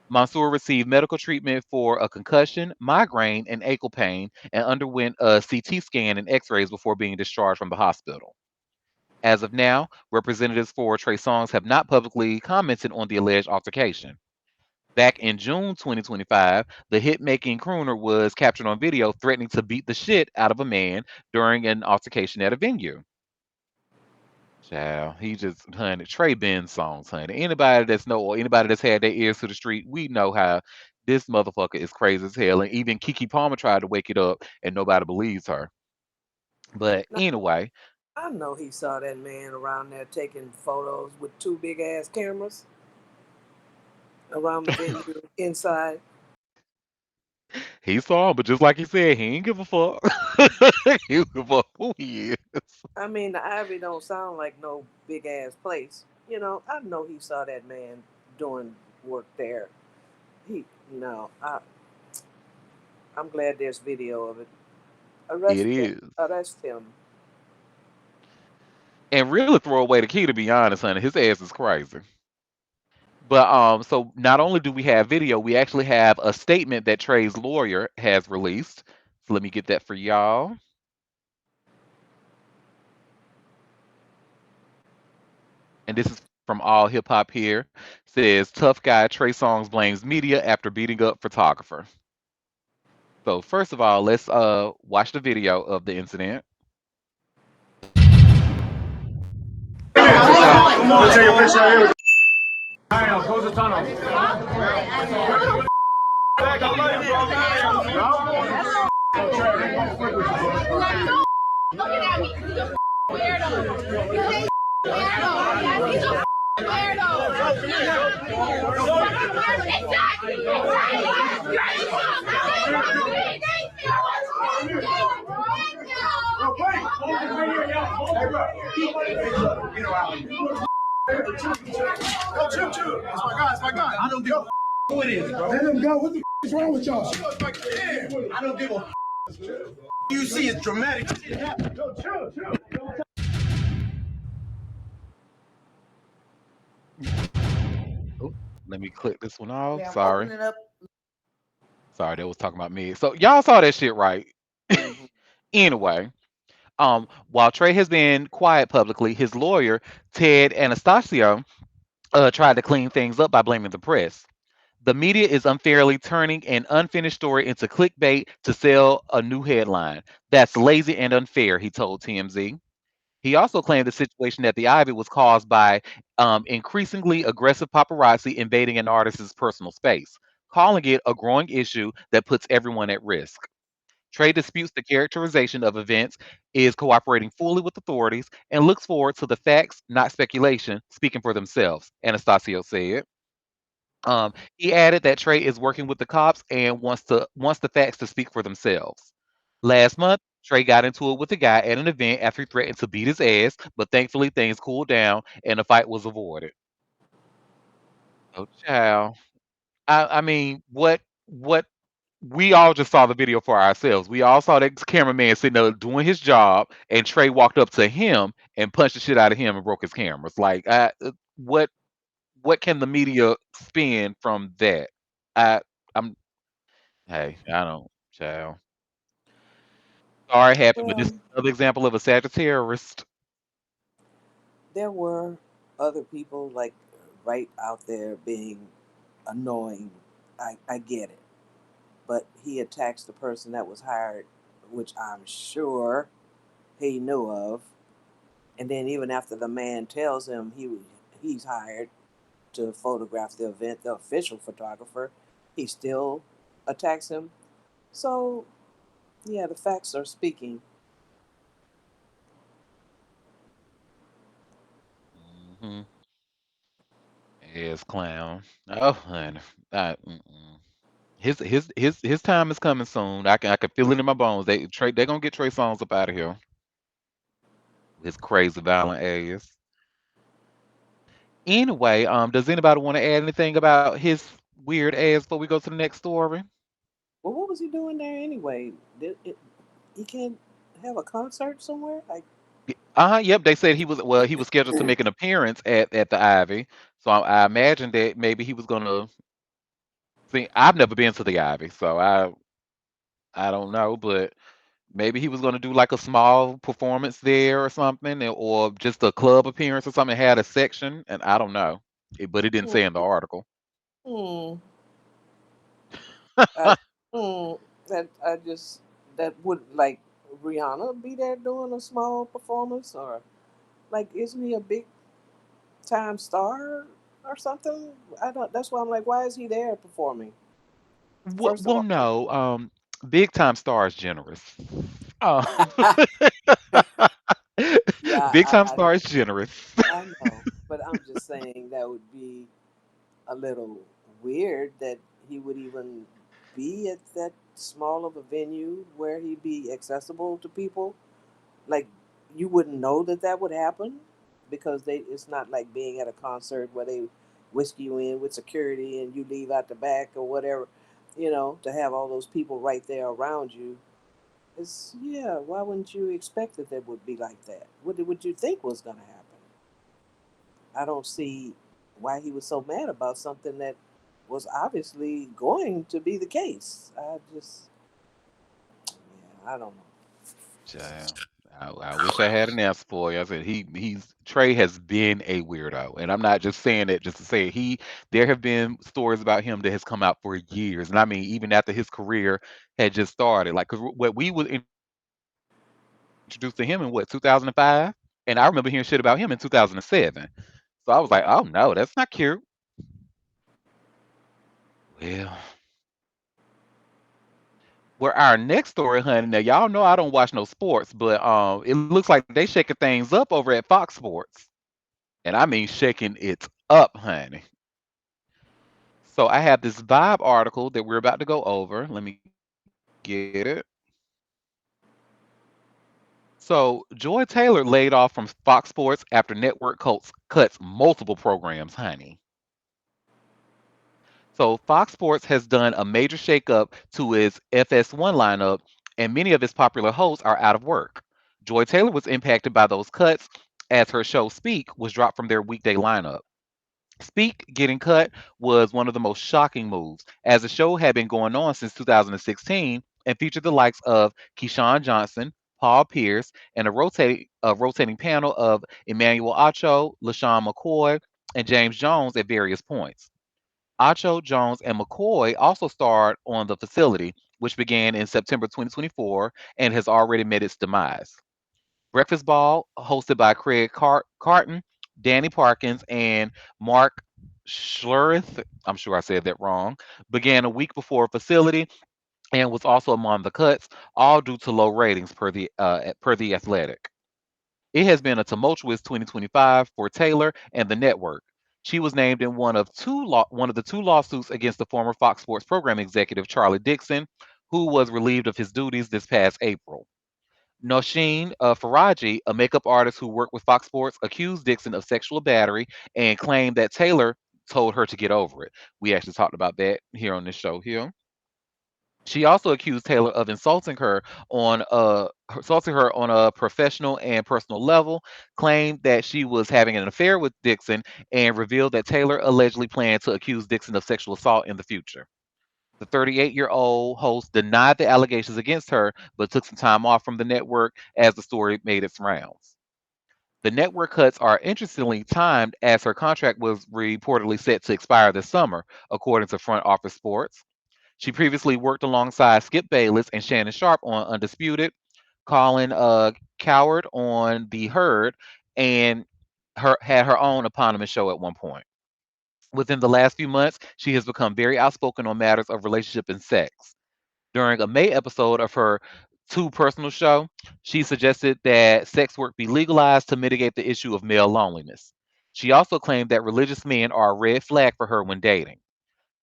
Mansour received medical treatment for a concussion, migraine, and ankle pain, and underwent a CT scan and x rays before being discharged from the hospital. As of now, representatives for Trey Songz have not publicly commented on the alleged altercation. Back in June 2025, the hit making crooner was captured on video threatening to beat the shit out of a man during an altercation at a venue. Child, he just honey Trey Benz songs, honey. Anybody that's know or anybody that's had their ears to the street, we know how this motherfucker is crazy as hell. And even Kiki Palmer tried to wake it up, and nobody believes her. But Now, anyway, I know he saw that man around there taking photos with two big ass cameras around the venue inside. he saw him, but just like he said, he ain't give a fuck. he don't give a fuck who he is. I mean, the Ivy don't sound like no big ass place. You know, I know he saw that man doing work there. He no, I'm glad there's video of it. It Arrest him. is. Arrest him. And really throw away the key to be honest, honey. His ass is crazy. But so not only do we have video, we actually have a statement that Trey's lawyer has released. So let me get that for y'all. And this is from All Hip Hop here. Says tough guy Trey Songz blames media after beating up photographer. So first of all, let's watch the video of the incident. I don't give a who it is, bro. Let him go. What the is wrong with y'all? I don't give a you see it's dramatic. Oh, let me click this one off. Yeah, I'm Sorry. opening up. Sorry, that was talking about me. So y'all saw that shit, right? Hmm. Anyway, while Trey has been quiet publicly, his lawyer, Ted Anastasio, tried to clean things up by blaming the press. The media is unfairly turning an unfinished story into clickbait to sell a new headline. That's lazy and unfair, he told TMZ. He also claimed the situation at the Ivy was caused by increasingly aggressive paparazzi invading an artist's personal space, calling it a growing issue that puts everyone at risk. Trey disputes the characterization of events, is cooperating fully with authorities, and looks forward to the facts, not speculation, speaking for themselves, Anastasio said. He added that Trey is working with the cops and wants the facts to speak for themselves. Last month, Trey got into it with a guy at an event after he threatened to beat his ass, but thankfully things cooled down and the fight was avoided. Oh, child. I mean, what we all just saw the video for ourselves. We all saw that cameraman sitting there doing his job, and Trey walked up to him and punched the shit out of him and broke his cameras. Like, what what can the media spin from that? I I'm hey, I don't child. Sorry it happened, but this is Well, another example of a Sagittarius. there were other people like right out there being annoying. I get it. But he attacks the person that was hired, which I'm sure he knew of. And then even after the man tells him he's hired to photograph the event, the official photographer, he still attacks him. So yeah, the facts are speaking. Hmm. Ass clown. Oh, honey. Mm-mm. His time is coming soon. I can feel it in my bones. They're gonna get Trey Songz up out of here. His crazy violent ass. Anyway, does anybody want to add anything about his weird ass before we go to the next story? Well, what was he doing there anyway? He can't have a concert somewhere? Like, Uh-huh, yep. They said he was scheduled to make an appearance at the Ivy. So I imagine that maybe he was gonna see. I've never been to the Ivy, so I don't know, but maybe he was gonna do like a small performance there or something, or just a club appearance or something. Had a section, and I don't know, but it didn't say in the article. hmm, I, hmm, that I just that would like Rihanna be there doing a small performance, or like isn't he a big time star or something? I don't. That's why I'm like, why is he there performing? First of Well, no. Big time star is generous. Um, all, yeah, big time star is generous. I know, but I'm just saying that would be a little weird that he would even be at that small of a venue where he'd be accessible to people. Like you wouldn't know that that would happen because they it's not like being at a concert where they whisk you in with security and you leave out the back or whatever. To have all those people right there around you. It's yeah. Why wouldn't you expect that it would be like that? What would you think was going to happen? I don't see why he was so mad about something that was obviously going to be the case. I just, I don't know. Child. I wish I had an answer for you. I said he's Trey has been a weirdo, and I'm not just saying it just to say it. There have been stories about him that has come out for years, and I mean even after his career had just started. Like, cause what we was introduced to him in what 2005, and I remember hearing shit about him in 2007. So I was like, oh no, that's not Right. cute. Well, where our next story, honey. Now y'all know I don't watch no sports, but it looks like they shaking things up over at Fox Sports. And I mean shaking it up, honey. So I have this Vibe article that we're about to go over. Let me get it. So Joy Taylor laid off from Fox Sports after network cuts multiple programs, honey. So Fox Sports has done a major shakeup to its FS1 lineup, and many of its popular hosts are out of work. Joy Taylor was impacted by those cuts as her show Speak was dropped from their weekday lineup. Speak getting cut was one of the most shocking moves, as the show had been going on since 2016 and featured the likes of Keyshawn Johnson, Paul Pierce, and a rotating panel of Emmanuel Acho, LaShawn McCoy, and James Jones at various points. Acho, Jones, and McCoy also starred on The Facility, which began in September 2024 and has already met its demise. Breakfast Ball, hosted by Craig Carton, Danny Parkins, and Mark Schlurth, I'm sure I said that wrong, began a week before Facility and was also among the cuts, all due to low ratings per the Athletic. It has been a tumultuous 2025 for Taylor and the network. She was named in one of the two lawsuits against the former Fox Sports program executive Charlie Dixon, who was relieved of his duties this past April. Nosheen Faraji, a makeup artist who worked with Fox Sports, accused Dixon of sexual battery and claimed that Taylor told her to get over it. We actually talked about that here on this show here. She also accused Taylor of insulting her on a professional and personal level, claimed that she was having an affair with Dixon, and revealed that Taylor allegedly planned to accuse Dixon of sexual assault in the future. The 38-year-old host denied the allegations against her, but took some time off from the network as the story made its rounds. The network cuts are interestingly timed as her contract was reportedly set to expire this summer, according to Front Office Sports. She previously worked alongside Skip Bayless and Shannon Sharp on Undisputed, Colin Coward on The Herd, and had her own eponymous show at one point. Within the last few months, she has become very outspoken on matters of relationship and sex. During a May episode of her Too Personal show, she suggested that sex work be legalized to mitigate the issue of male loneliness. She also claimed that religious men are a red flag for her when dating.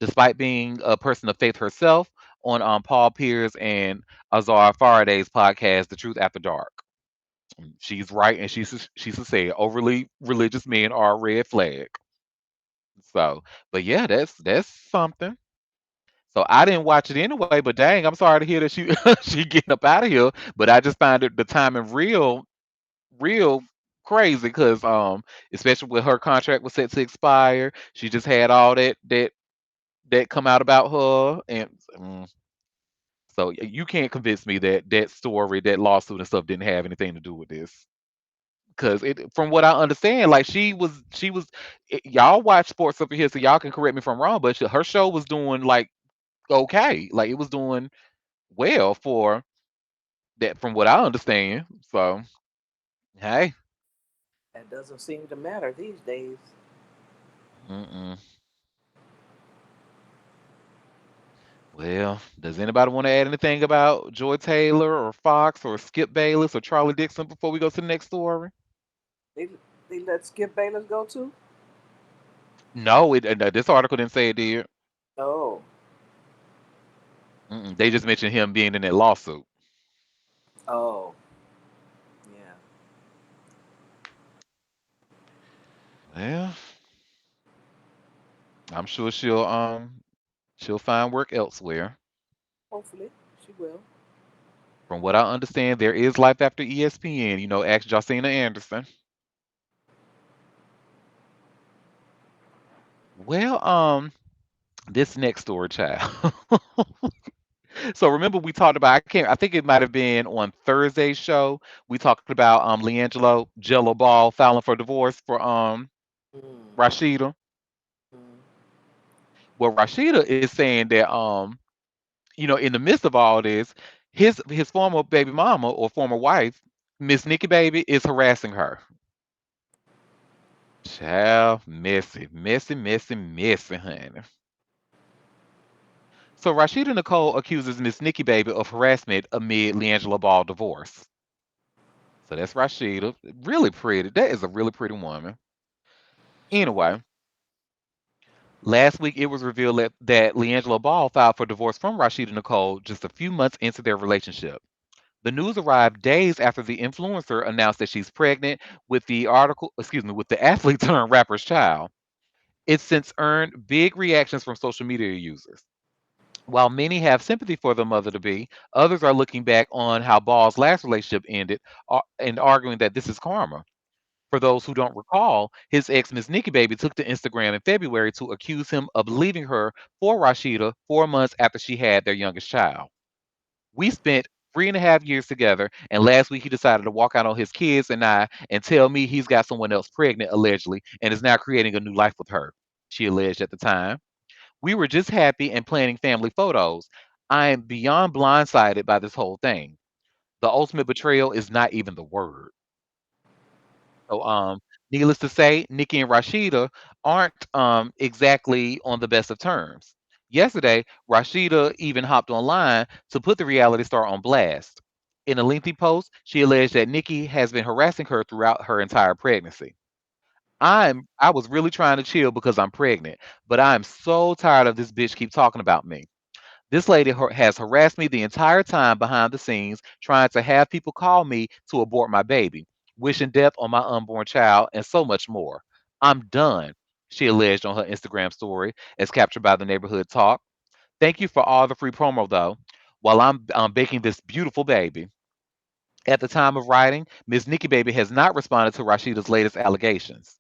Despite being a person of faith herself, on Paul Pierce and Azar Faraday's podcast, The Truth After Dark. She's right, and she's saying overly religious men are a red flag. So, but yeah, that's something. So I didn't watch it anyway, but dang, I'm sorry to hear that she she getting up out of here. But I just find it the timing real crazy because especially with her contract was set to expire, she just had all that come out about her, and so you can't convince me that that story, that lawsuit and stuff didn't have anything to do with this. Because from what I understand, like y'all watch sports up in here, so y'all can correct me if I'm wrong, but her show was doing like okay, like it was doing well for that, from what I understand. So hey, That doesn't seem to matter these days. mm-mm. Well, does anybody want to add anything about Joy Taylor or Fox or Skip Bayless or Charlie Dixon before we go to the next story? They they let Skip Bayless go too. No, this article didn't say it did. Oh, They just mentioned him being in that lawsuit. oh, yeah. Well, I'm sure she'll find work elsewhere. Hopefully, she will. From what I understand, there is life after ESPN. Ask Josina Anderson. Well, this next story, child. So remember we talked about I think it might have been on Thursday's show. We talked about Leangelo Jello Ball filing for divorce for Mm-hmm. Rashida. Well, Rashida is saying that in the midst of all this, his former baby mama or former wife, Miss Nikki Baby, is harassing her. Child, messy, messy, messy, messy, honey. So Rashida Nicole accuses Miss Nikki Baby of harassment amid Leangela Ball divorce. So that's Rashida. Really pretty. That is a really pretty woman. True. Anyway, last week it was revealed that Leangela Ball filed for divorce from Rashida Nicole just a few months into their relationship. The news arrived days after the influencer announced that she's pregnant with the athlete turned rapper's child. It's since earned big reactions from social media users. While many have sympathy for the mother to be, others are looking back on how Ball's last relationship ended and arguing that this is karma. For those who don't recall, his ex, Miss Nikki Baby, took to Instagram in February to accuse him of leaving her for Rashida 4 months after she had their youngest child. We spent 3.5 years together, and last week he decided to walk out on his kids and I and tell me he's got someone else pregnant, allegedly, and is now creating a new life with her, she alleged at the time. We were just happy and planning family photos. I am beyond blindsided by this whole thing. The ultimate betrayal is not even the word. So, needless to say, Nikki and Rashida aren't exactly on the best of terms. Yesterday, Rashida even hopped online to put the reality star on blast. In a lengthy post, she alleged that Nikki has been harassing her throughout her entire pregnancy. I was really trying to chill because I'm pregnant, but I am so tired of this bitch keep talking about me. This lady has harassed me the entire time behind the scenes, trying to have people call me to abort my baby, wishing death on my unborn child, and so much more. I'm done, she alleged on her Instagram story, as captured by the neighborhood talk. Thank you for all the free promo, though, while I'm baking this beautiful baby. At the time of writing, Ms. Nikki Baby has not responded to Rashida's latest allegations.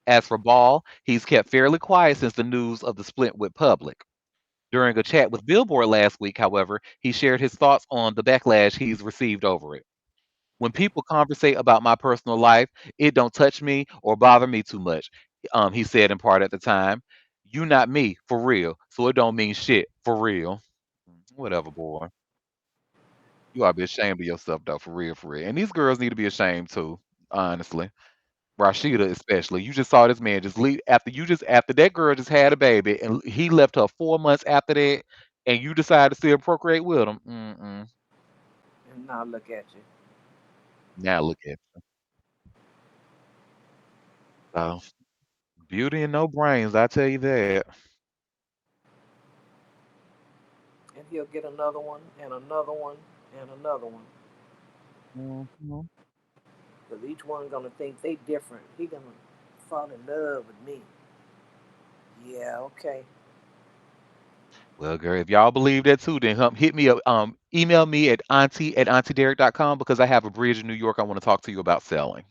As for Ball, he's kept fairly quiet since the news of the split went public. During a chat with Billboard last week, however, he shared his thoughts on the backlash he's received over it. When people conversate about my personal life, it don't touch me or bother me too much. He said in part at the time, "You not me for real, so it don't mean shit for real." Whatever, boy. You ought to be ashamed of yourself though, for real, for real. And these girls need to be ashamed too, honestly. Rashida especially. You just saw this man just leave after that girl just had a baby and he left her 4 months after that, and you decided to still procreate with him. Mm-mm. And now look at you. Now look at so beauty and no brains. I tell you that. And he'll get another one, and another one, and another one. Mhm. Because each one gonna think they different. He gonna fall in love with me. Yeah, okay. Well, girl, if y'all believe that too, then hit me up. Email me at auntie@auntiederek.com because I have a bridge in New York I want to talk to you about selling.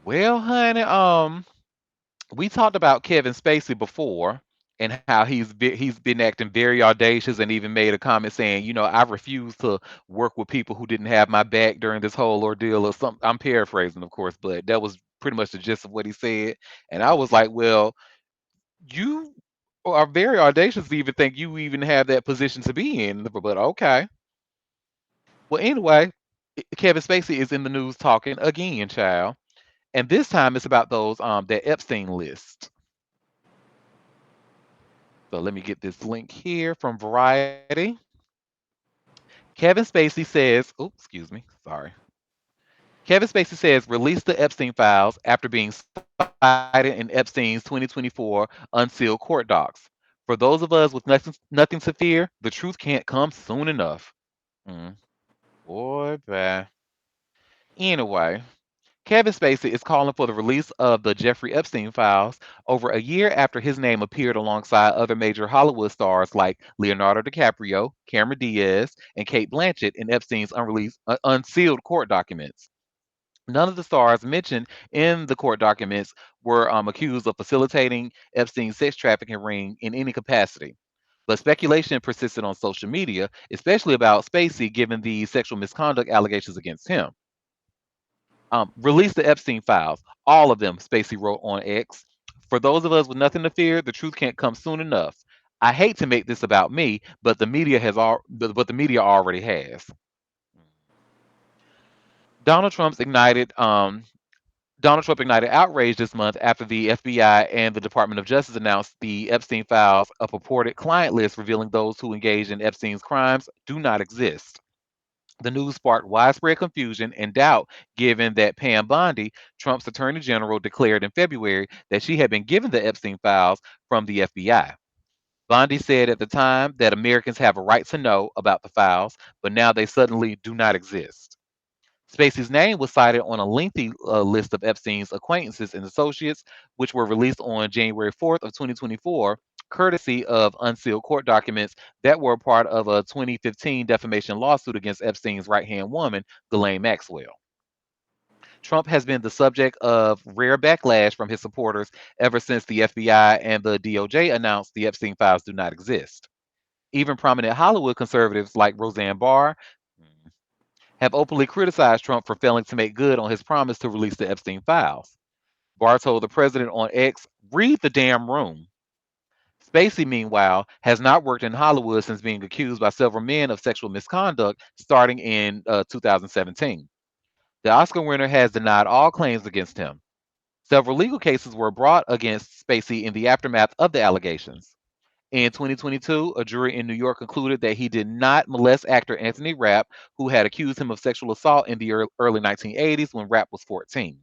Well, honey, we talked about Kevin Spacey before and how he's been acting very audacious and even made a comment saying, I refuse to work with people who didn't have my back during this whole ordeal or something. I'm paraphrasing, of course, but that was pretty much the gist of what he said. And I was like, well, you are very audacious to even think you even have that position to be in, but okay. Well, anyway, Kevin Spacey is in the news talking again, child. And this time it's about those that Epstein list. So let me get this link here from Variety. Kevin Spacey says, oh, excuse me, sorry. Kevin Spacey says release the Epstein files after being cited in Epstein's 2024 unsealed court docs. For those of us with nothing to fear, the truth can't come soon enough. Mm, boy, bye. Anyway, Kevin Spacey is calling for the release of the Jeffrey Epstein files over a year after his name appeared alongside other major Hollywood stars like Leonardo DiCaprio, Cameron Diaz, and Kate Blanchett in Epstein's unsealed court documents. None of the stars mentioned in the court documents were accused of facilitating Epstein's sex trafficking ring in any capacity. But speculation persisted on social media, especially about Spacey, given the sexual misconduct allegations against him. Release the Epstein files, all of them, Spacey wrote on X. For those of us with nothing to fear, the truth can't come soon enough. I hate to make this about me, but the media already has. Donald Trump's ignited Donald Trump ignited outrage this month after the FBI and the Department of Justice announced the Epstein files, a purported client list revealing those who engaged in Epstein's crimes, do not exist. The news sparked widespread confusion and doubt, given that Pam Bondi, Trump's attorney general, declared in February that she had been given the Epstein files from the FBI. Bondi said at the time that Americans have a right to know about the files, but now they suddenly do not exist. Spacey's name was cited on a lengthy list of Epstein's acquaintances and associates, which were released on January 4th of 2024, courtesy of unsealed court documents that were part of a 2015 defamation lawsuit against Epstein's right-hand woman, Ghislaine Maxwell. Trump has been the subject of rare backlash from his supporters ever since the FBI and the DOJ announced the Epstein files do not exist. Even prominent Hollywood conservatives like Roseanne Barr have openly criticized Trump for failing to make good on his promise to release the Epstein files. Barr told the president on X, read the damn room. Spacey, meanwhile, has not worked in Hollywood since being accused by several men of sexual misconduct starting in 2017. The Oscar winner has denied all claims against him. Several legal cases were brought against Spacey in the aftermath of the allegations. In 2022, a jury in New York concluded that he did not molest actor Anthony Rapp, who had accused him of sexual assault in the early 1980s when Rapp was 14.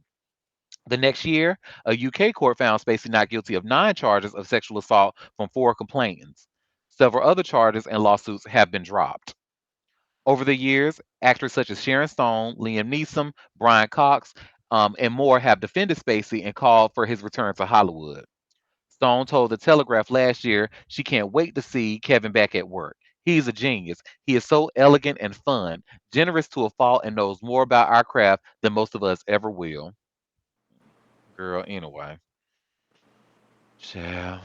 The next year, a UK court found Spacey not guilty of 9 charges of sexual assault from 4 complainants. Several other charges and lawsuits have been dropped. Over the years, actors such as Sharon Stone, Liam Neeson, Brian Cox, and more have defended Spacey and called for his return to Hollywood. Stone told The Telegraph last year she can't wait to see Kevin back at work. He's a genius. He is so elegant and fun, generous to a fault, and knows more about our craft than most of us ever will. Girl, anyway. Child.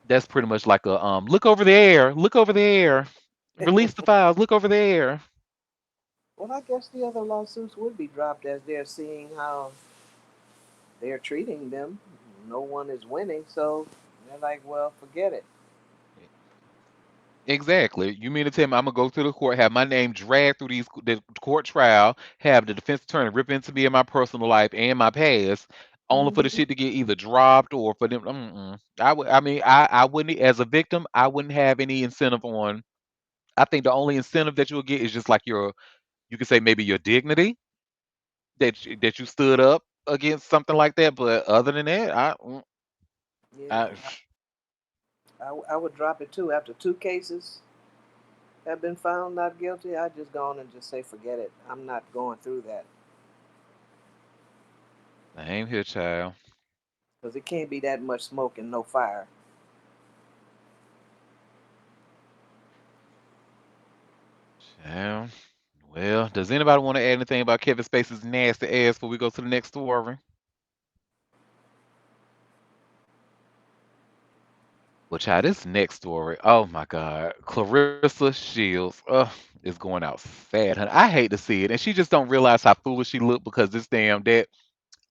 That's pretty much like a look over there, look over there. Release the files, look over there. Well, I guess the other lawsuits would be dropped as they're seeing how they're treating them. No one is winning, so they're like, well, forget it. Exactly. You mean to tell me I'm gonna go to the court, have my name dragged through the court trial, have the defense attorney rip into me in my personal life and my past, only for the Hmm. shit to get either dropped or for them? I would. I mean, I wouldn't as a victim. I wouldn't have any incentive on. I think the only incentive that you'll get is just like your. You could say maybe your dignity that you stood up against something like that. But other than that, Yeah, I I would drop it too. After two cases have been found not guilty, I just go on and just say, forget it. I'm not going through that ain't here, child. because it can't be that much smoke and no fire. Child. Well, does anybody want to add anything about Kevin Spacey's nasty ass before we go to the next story? Well, child, this next story, oh my God, Clarissa Shields, is going out sad, honey. I hate to see it, and she just don't realize how foolish she look because this damn that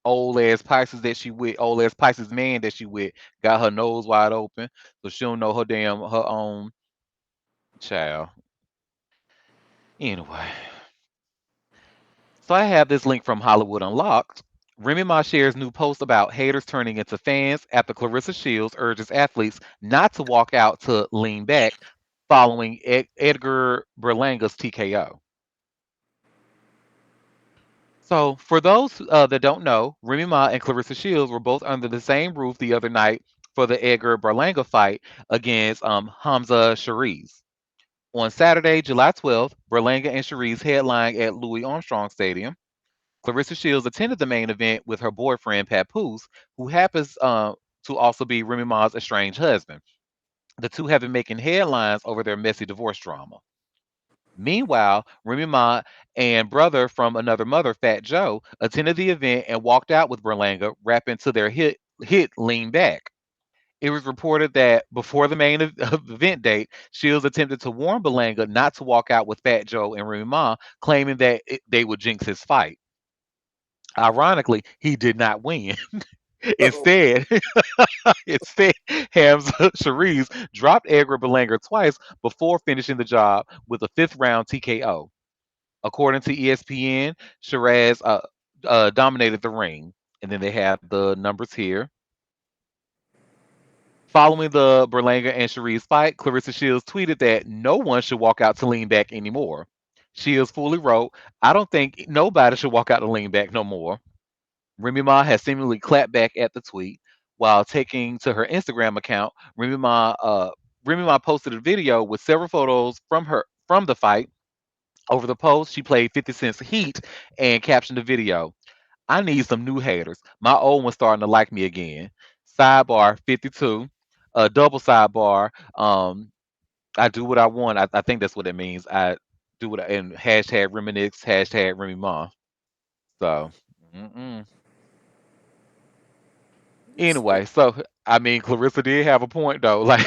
old ass Pisces man that she with, got her nose wide open, so she don't know her own child. Anyway, so I have this link from Hollywood Unlocked. Remy Ma shares new post about haters turning into fans after Clarissa Shields urges athletes not to walk out to lean back following Edgar Berlanga's TKO. So, for those that don't know, Remy Ma and Clarissa Shields were both under the same roof the other night for the Edgar Berlanga fight against Hamza Shariz. On Saturday, July 12th, Berlanga and Shariz headlined at Louis Armstrong Stadium. Clarissa Shields attended the main event with her boyfriend, Papoose, who happens to also be Remy Ma's estranged husband. The two have been making headlines over their messy divorce drama. Meanwhile, Remy Ma and brother from another mother, Fat Joe, attended the event and walked out with Berlanga, rapping to their hit "Lean Back." It was reported that before the main event date, Shields attempted to warn Berlanga not to walk out with Fat Joe and Remy Ma, claiming that they would jinx his fight. Ironically, he did not win. Oh, Instead, instead, Hamza Sharice dropped Edgar Berlanga twice before finishing the job with a fifth round TKO. According to ESPN, Shiraz dominated the ring. And then they have the numbers here. Following the Berlanga and Sharice fight, Clarissa Shields tweeted that no one should walk out to lean back anymore. Shields fully wrote, I don't think nobody should walk out to lean back no more. Remy Ma has seemingly clapped back at the tweet. While taking to her Instagram account, Remy Ma posted a video with several photos from the fight. Over the post, she played 50 Cent's Heat and captioned the video. I need some new haters. My old one's starting to like me again. Sidebar 52. Double sidebar. I do what I want. I think that's what it means. I do what and hashtag reminisce, hashtag Remy Ma. So, mm-mm. just leave Anyway, so I mean, Clarissa did have a point though. Like,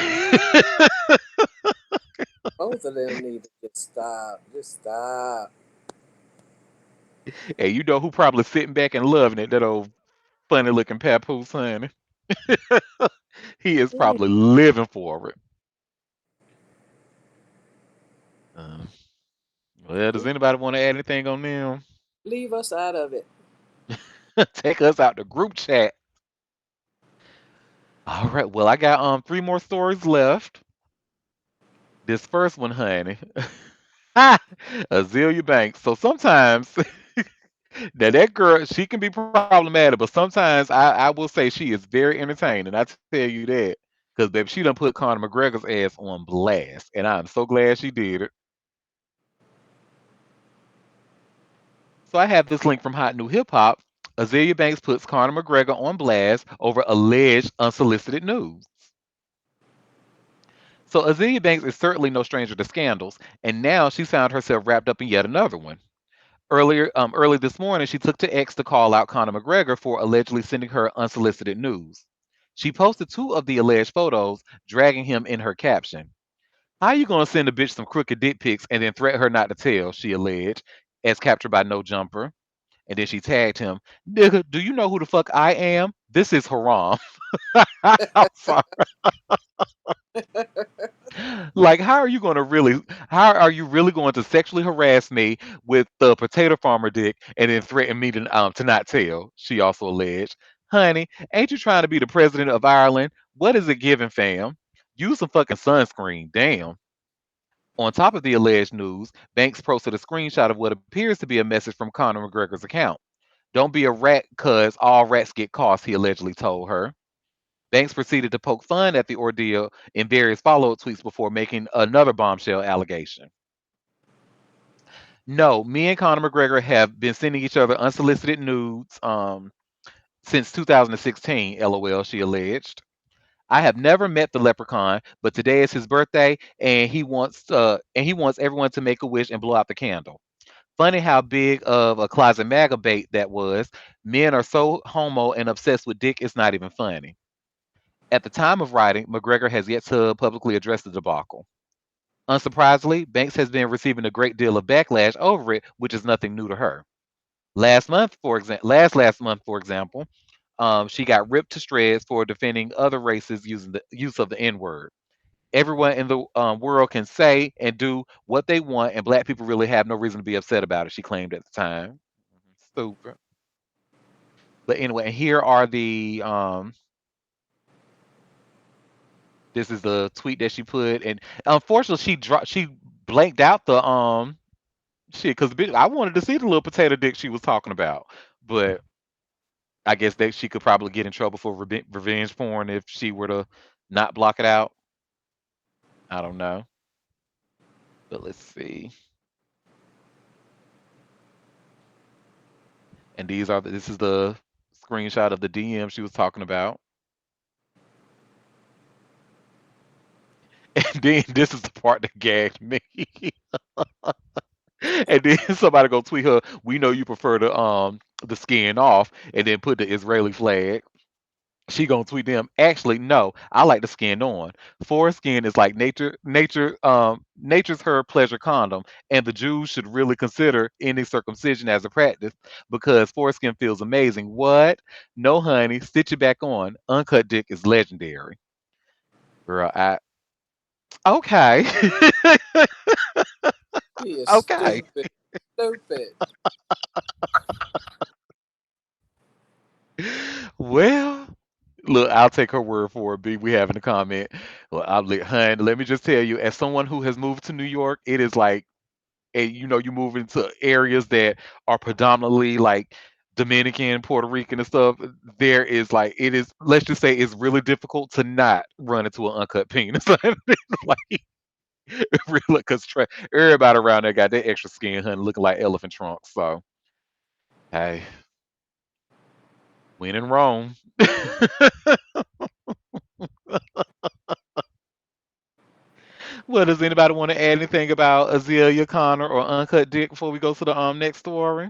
both of them need to just stop. Just stop. and you know who probably sitting back and loving it? That old funny looking papoose, honey. He is Leave, probably living for it. Uh, well, does anybody want to add anything on them? leave us out of it. Take us out the group chat. All right. Well, I got three more stories left. This first one, honey. Azealia Banks. So sometimes now that girl, she can be problematic, but sometimes I will say she is very entertaining. I tell you that. Because baby, she done put Conor McGregor's ass on blast. And I'm so glad she did it. So I have this link from Hot New Hip Hop. Azealia Banks puts Conor McGregor on blast over alleged unsolicited news. So Azealia Banks is certainly no stranger to scandals, and now she's found herself wrapped up in yet another one. Early this morning, she took to X to call out Conor McGregor for allegedly sending her unsolicited news. She posted two of the alleged photos, dragging him in her caption. How you gonna send a bitch some crooked dick pics and then threaten her not to tell? She alleged, as captured by No Jumper. And then she tagged him, nigga, do you know who the fuck I am? This is haram. I'm sorry. Like, how are you really going to sexually harass me with the potato farmer dick and then threaten me to not tell? She also alleged, honey, ain't you trying to be the president of Ireland? What is it giving, fam? Use some fucking sunscreen, damn. On top of the alleged news, Banks posted a screenshot of what appears to be a message from Conor McGregor's account. Don't be a rat, cuz all rats get caught, he allegedly told her. Banks proceeded to poke fun at the ordeal in various follow up tweets before making another bombshell allegation. No, me and Conor McGregor have been sending each other unsolicited nudes since 2016, lol, she alleged. I have never met the leprechaun, but today is his birthday and he wants everyone to make a wish and blow out the candle. Funny how big of a closet MAGA bait that was. Men are so homo and obsessed with dick, it's not even funny. At the time of writing, McGregor has yet to publicly address the debacle. Unsurprisingly, Banks has been receiving a great deal of backlash over it, which is nothing new to her. Last month, for example, she got ripped to shreds for defending other races using the use of the N word. Everyone in the world can say and do what they want, and black people really have no reason to be upset about it, she claimed at the time. Stupid. But anyway, here are the this is the tweet that she put, and unfortunately, she blanked out the shit because I wanted to see the little potato dick she was talking about, but I guess that she could probably get in trouble for revenge porn if she were to not block it out. I don't know, but let's see. And this is the screenshot of the DM she was talking about, and then this is the part that gagged me. And then somebody go tweet her, "We know you prefer the skin off," and then put the Israeli flag. She gonna tweet them. Actually, no, I like the skin on. Foreskin is like nature's her pleasure condom, and the Jews should really consider ending circumcision as a practice because foreskin feels amazing. What? No, honey, stitch it back on. Uncut dick is legendary, girl. I okay, He is okay. stupid. Stupid. Well, look, I'll take her word for it. B, we have in the comment. Well, hun, let me just tell you, as someone who has moved to New York, it is like, you move into areas that are predominantly like Dominican, Puerto Rican, and stuff. There is like, it is. Let's just say it's really difficult to not run into an uncut penis. Like, really, because everybody around there got that extra skin, hun, looking like elephant trunks. So, hey, when in Rome. Well, does anybody want to add anything about Azalea Connor or Uncut Dick before we go to the next story?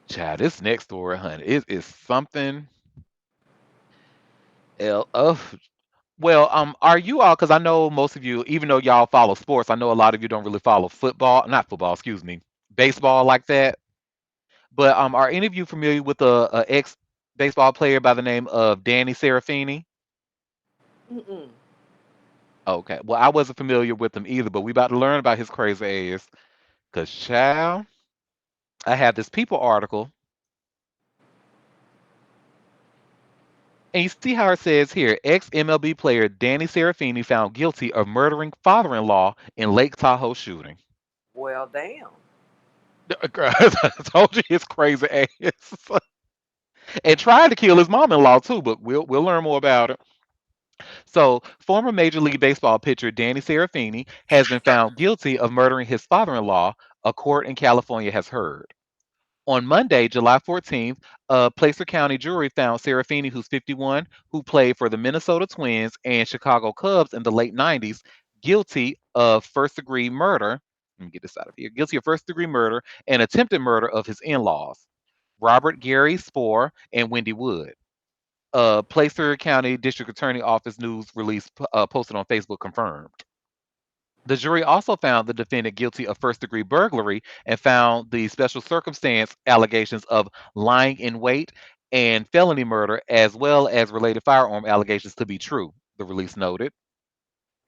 Child, this next story, honey, it is something else. Well, are you all? Because I know most of you, even though y'all follow sports, I know a lot of you don't really follow football, not football, excuse me, baseball like that. But are any of you familiar with a ex baseball player by the name of Danny Serafini? Mm-mm. Okay, well, I wasn't familiar with him either, but we about to learn about his crazy ass. Cause child, I have this People article. And you see how it says here, ex MLB player Danny Serafini found guilty of murdering father-in-law in Lake Tahoe shooting. Well, damn. Girl, I told you his crazy ass. And tried to kill his mom-in-law too, but we'll learn more about it. So, former Major League Baseball pitcher Danny Serafini has been found guilty of murdering his father-in-law, a court in California has heard. On Monday, July 14th, a Placer County jury found Serafini, who's 51, who played for the Minnesota Twins and Chicago Cubs in the late 90s, guilty of first degree murder. Let me get this out of here. Guilty of first degree murder and attempted murder of his in laws, Robert Gary Spoor and Wendy Wood. Placer County District Attorney Office news release posted on Facebook confirmed. The jury also found the defendant guilty of first degree burglary and found the special circumstance allegations of lying in wait and felony murder, as well as related firearm allegations, to be true, the release noted.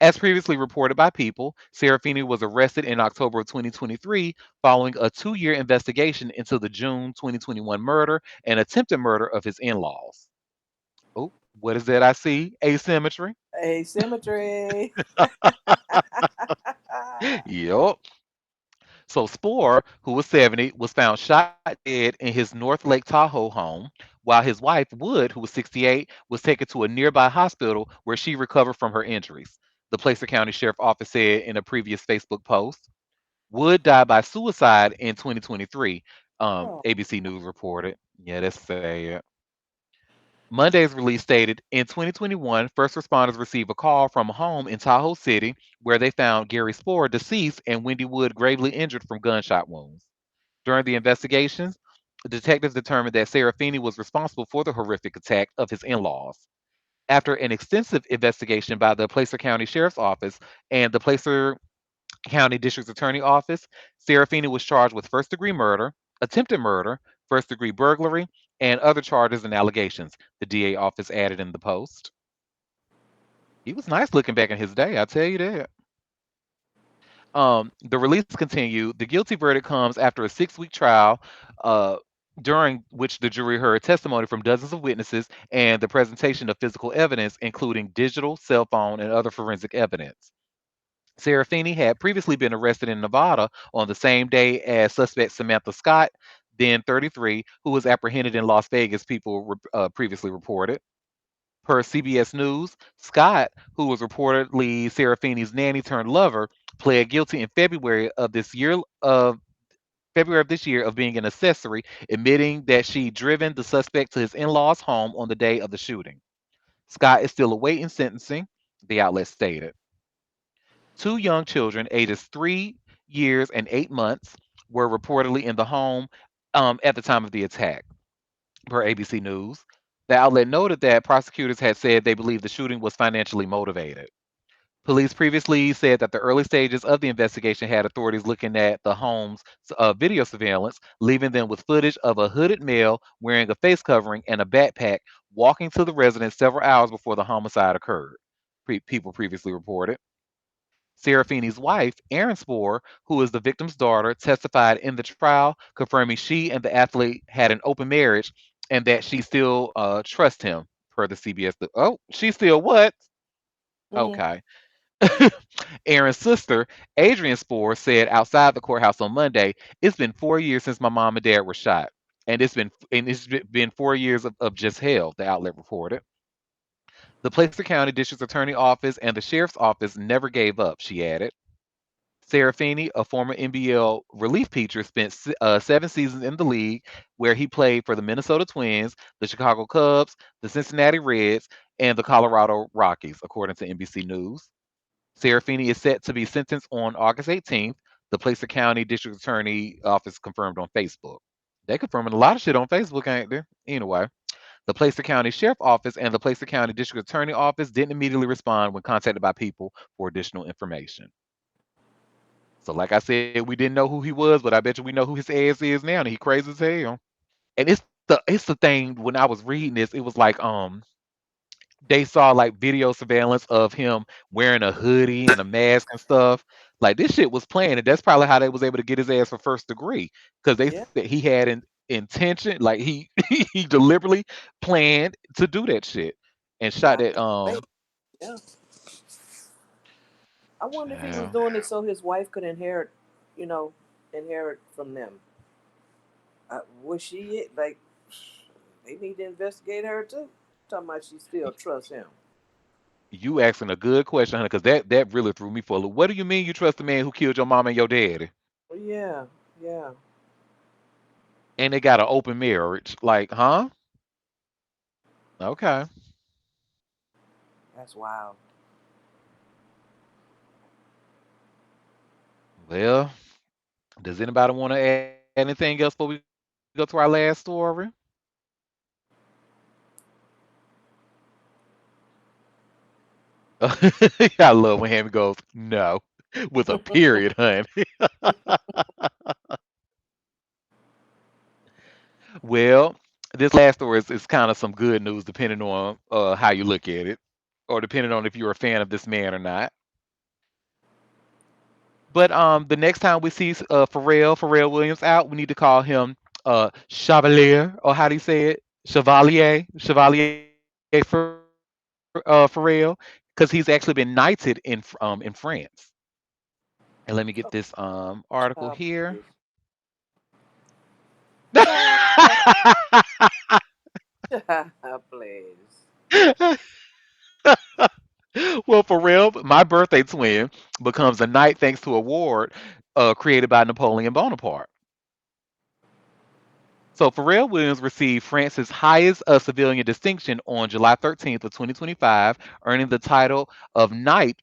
As previously reported by People, Serafini was arrested in October of 2023 following a 2-year investigation into the June 2021 murder and attempted murder of his in laws. Oh, what is that I see? Asymmetry. Asymmetry. Yup. So Spoor, who was 70, was found shot dead in his North Lake Tahoe home, while his wife, Wood, who was 68, was taken to a nearby hospital where she recovered from her injuries. The Placer County Sheriff Office said in a previous Facebook post. Wood died by suicide in 2023, Oh, ABC News reported. Yeah, that's sad. Monday's release stated in 2021, first responders received a call from a home in Tahoe City where they found Gary Spoor deceased and Wendy Wood gravely injured from gunshot wounds. During the investigations, detectives determined that Serafini was responsible for the horrific attack of his in laws. After an extensive investigation by the Placer County Sheriff's Office and the Placer County District Attorney Office, Serafini was charged with first degree murder, attempted murder, first degree burglary, and other charges and allegations, the DA office added in the post. He was nice looking back in his day, I tell you that. The release continued. The guilty verdict comes after a 6-week trial, uh, during which the jury heard testimony from dozens of witnesses and the presentation of physical evidence, including digital, cell phone, and other forensic evidence. Serafini had previously been arrested in Nevada on the same day as suspect Samantha Scott, then 33, who was apprehended in Las Vegas, people previously reported. Per CBS News, Scott, who was reportedly Serafini's nanny turned lover, pled guilty in February of this year of being an accessory, admitting that she'd driven the suspect to his in-laws' home on the day of the shooting. Scott is still awaiting sentencing. the outlet stated. Two young children, ages 3 years and 8 months, were reportedly in the home at the time of the attack, per ABC News. The outlet noted that prosecutors had said they believed the shooting was financially motivated. Police previously said that the early stages of the investigation had authorities looking at the home's video surveillance, leaving them with footage of a hooded male wearing a face covering and a backpack walking to the residence several hours before the homicide occurred, people previously reported. Serafini's wife, Erin Spoor, who is the victim's daughter, testified in the trial, confirming she and the athlete had an open marriage and that she still trusts him, per the CBS. Oh, she still what? Mm. Okay. Aaron's sister, Adrian Spoor, said outside the courthouse on Monday, "It's been 4 years since my mom and dad were shot, and it's been 4 years of just hell." The outlet reported. The Placer County District Attorney Office and the Sheriff's Office never gave up. She added. Serafini, a former NBL relief pitcher, spent 7 seasons in the league, where he played for the Minnesota Twins, the Chicago Cubs, the Cincinnati Reds, and the Colorado Rockies, according to NBC News. Serafini is set to be sentenced on August 18th. The Placer County District Attorney Office confirmed on Facebook. They confirming a lot of shit on Facebook, ain't they? Anyway, the Placer County Sheriff Office and the Placer County District Attorney Office didn't immediately respond when contacted by people for additional information. So, like I said, we didn't know who he was, but I bet you we know who his ass is now, and he crazy as hell. And it's the thing when I was reading this, it was like they saw like video surveillance of him wearing a hoodie and a mask and stuff. Like this shit was planned, and that's probably how they was able to get his ass for first degree because they Yeah, said he had an intention, like he he deliberately planned to do that shit and shot I that. think. Yeah, I wonder if he was Yeah. doing it so his wife could inherit, you know, inherit from them. Was she like? They need to investigate her too. Talking about she still trusts him. You asking a good question, honey, because that really threw me for a loop. What do you mean you trust the man who killed your mom and your daddy? Well, yeah, yeah, And they got an open marriage. Like, huh? Okay. that's wild. Well, does anybody want to add anything else before we go to our last story? I love when Hammy goes, no, with a period, honey. Well, this last story is kind of some good news, depending on how you look at it, or depending on if you're a fan of this man or not. But the next time we see Pharrell Williams out, we need to call him Chevalier, or how do you say it? Chevalier Pharrell, because he's actually been knighted in France. And let me get this article Child, here. please. Child, child, please. Well, Pharrell, my birthday twin, becomes a knight thanks to a award created by Napoleon Bonaparte. So Pharrell Williams received France's highest civilian distinction on July 13th of 2025, earning the title of Knight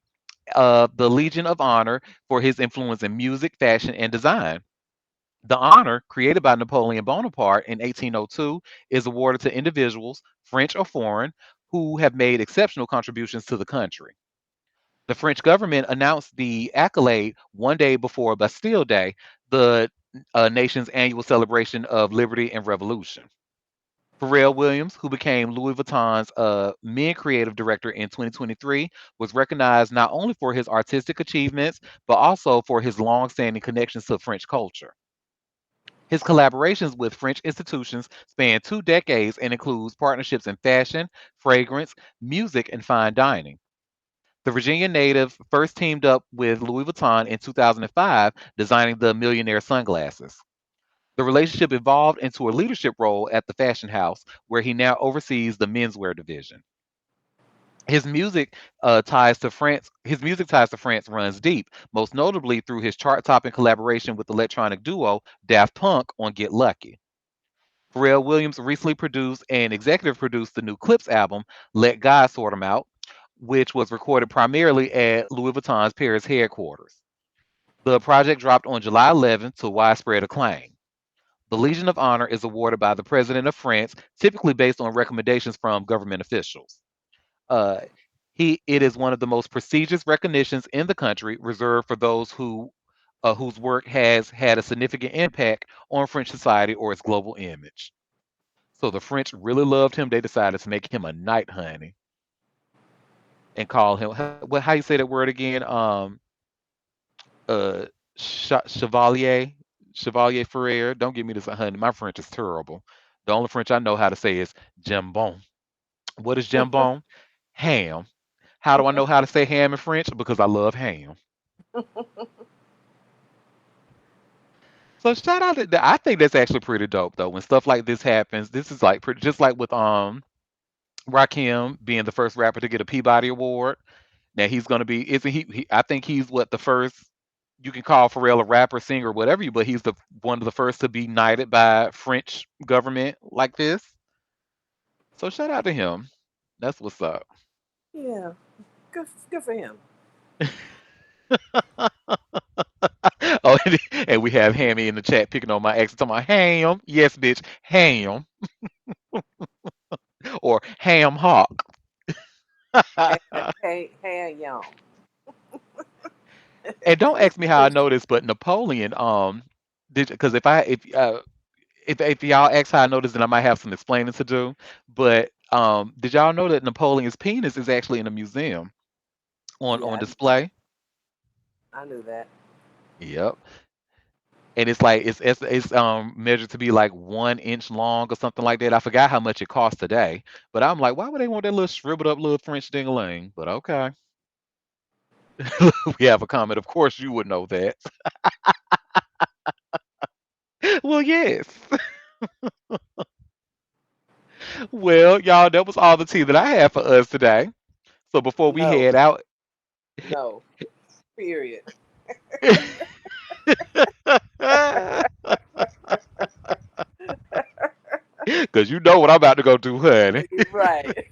of the Legion of Honor for his influence in music, fashion, and design. The honor, created by Napoleon Bonaparte in 1802, is awarded to individuals, French or foreign, who have made exceptional contributions to the country. The French government announced the accolade one day before Bastille Day, the nation's annual celebration of liberty and revolution. Pharrell Williams, who became Louis Vuitton's men creative director in 2023, was recognized not only for his artistic achievements, but also for his long-standing connections to French culture. His collaborations with French institutions span 2 decades and includes partnerships in fashion, fragrance, music, and fine dining. The Virginia native first teamed up with Louis Vuitton in 2005, designing the Millionaire sunglasses. The relationship evolved into a leadership role at the fashion house, where he now oversees the menswear division. His music ties to France. His music ties to France runs deep, most notably through his chart-topping collaboration with electronic duo Daft Punk on "Get Lucky." Pharrell Williams recently produced and executive produced the new Clips album, "Let God Sort 'Em Out," which was recorded primarily at Louis Vuitton's Paris headquarters. The project dropped on July 11th to widespread acclaim. The Legion of Honor is awarded by the President of France, typically based on recommendations from government officials. Uh, it is one of the most prestigious recognitions in the country, reserved for those whose work has had a significant impact on French society or its global image. So the French really loved him. They decided to make him a knight, honey, and call him what? How you say that word again? Uh, Chevalier, Chevalier Ferrer. Don't give me this, honey. My French is terrible. The only French I know how to say is jambon. What is jambon? Ham. How do I know how to say ham in French? Because I love ham. So shout out to I think that's actually pretty dope though. When stuff like this happens, this is like pretty just like with Rakim being the first rapper to get a Peabody Award. Now he's gonna be isn't he I think he's what the first you can call Pharrell a rapper, singer, whatever you, but he's the one of the first to be knighted by French government like this. So shout out to him. That's what's up. Yeah, good for him. Oh, and we have Hammy in the chat picking on my accent. Talking about ham, yes, bitch, ham, or ham hock. Hey, hey, y'all. And don't ask me how I know this, but Napoleon, did because if y'all ask how I know this, then I might have some explaining to do. But did y'all know that Napoleon's penis is actually in a museum on Yeah, display? I knew that. Yep. And it's like it's measured to be like 1 inch long or something like that. I forgot how much it costs today, but I'm like, why would they want that little shriveled up little French dingaling? But okay, we have a comment. Of course, you would know that. Well, yes. Well, y'all, that was all the tea that I had for us today. So before we No, head out, no. Period. because you know what I'm about to go do, honey. Right.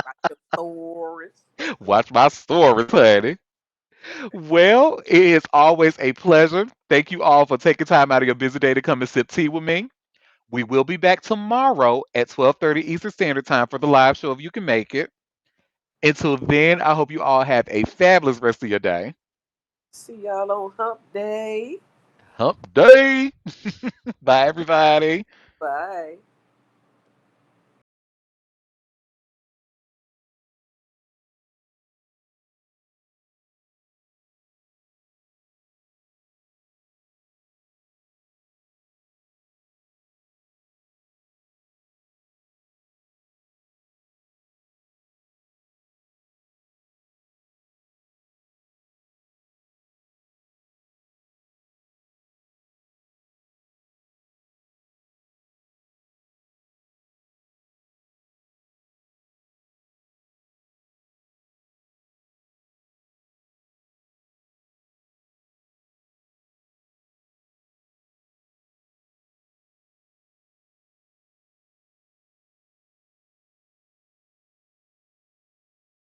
About your stories. Watch my stories, honey. Well, it is always a pleasure. Thank you all for taking time out of your busy day to come and sip tea with me. We will be back tomorrow at 12:30 Eastern Standard Time for the live show if you can make it. Until then, I hope you all have a fabulous rest of your day. See y'all on Hump Day. Hump day. Bye, everybody. Bye.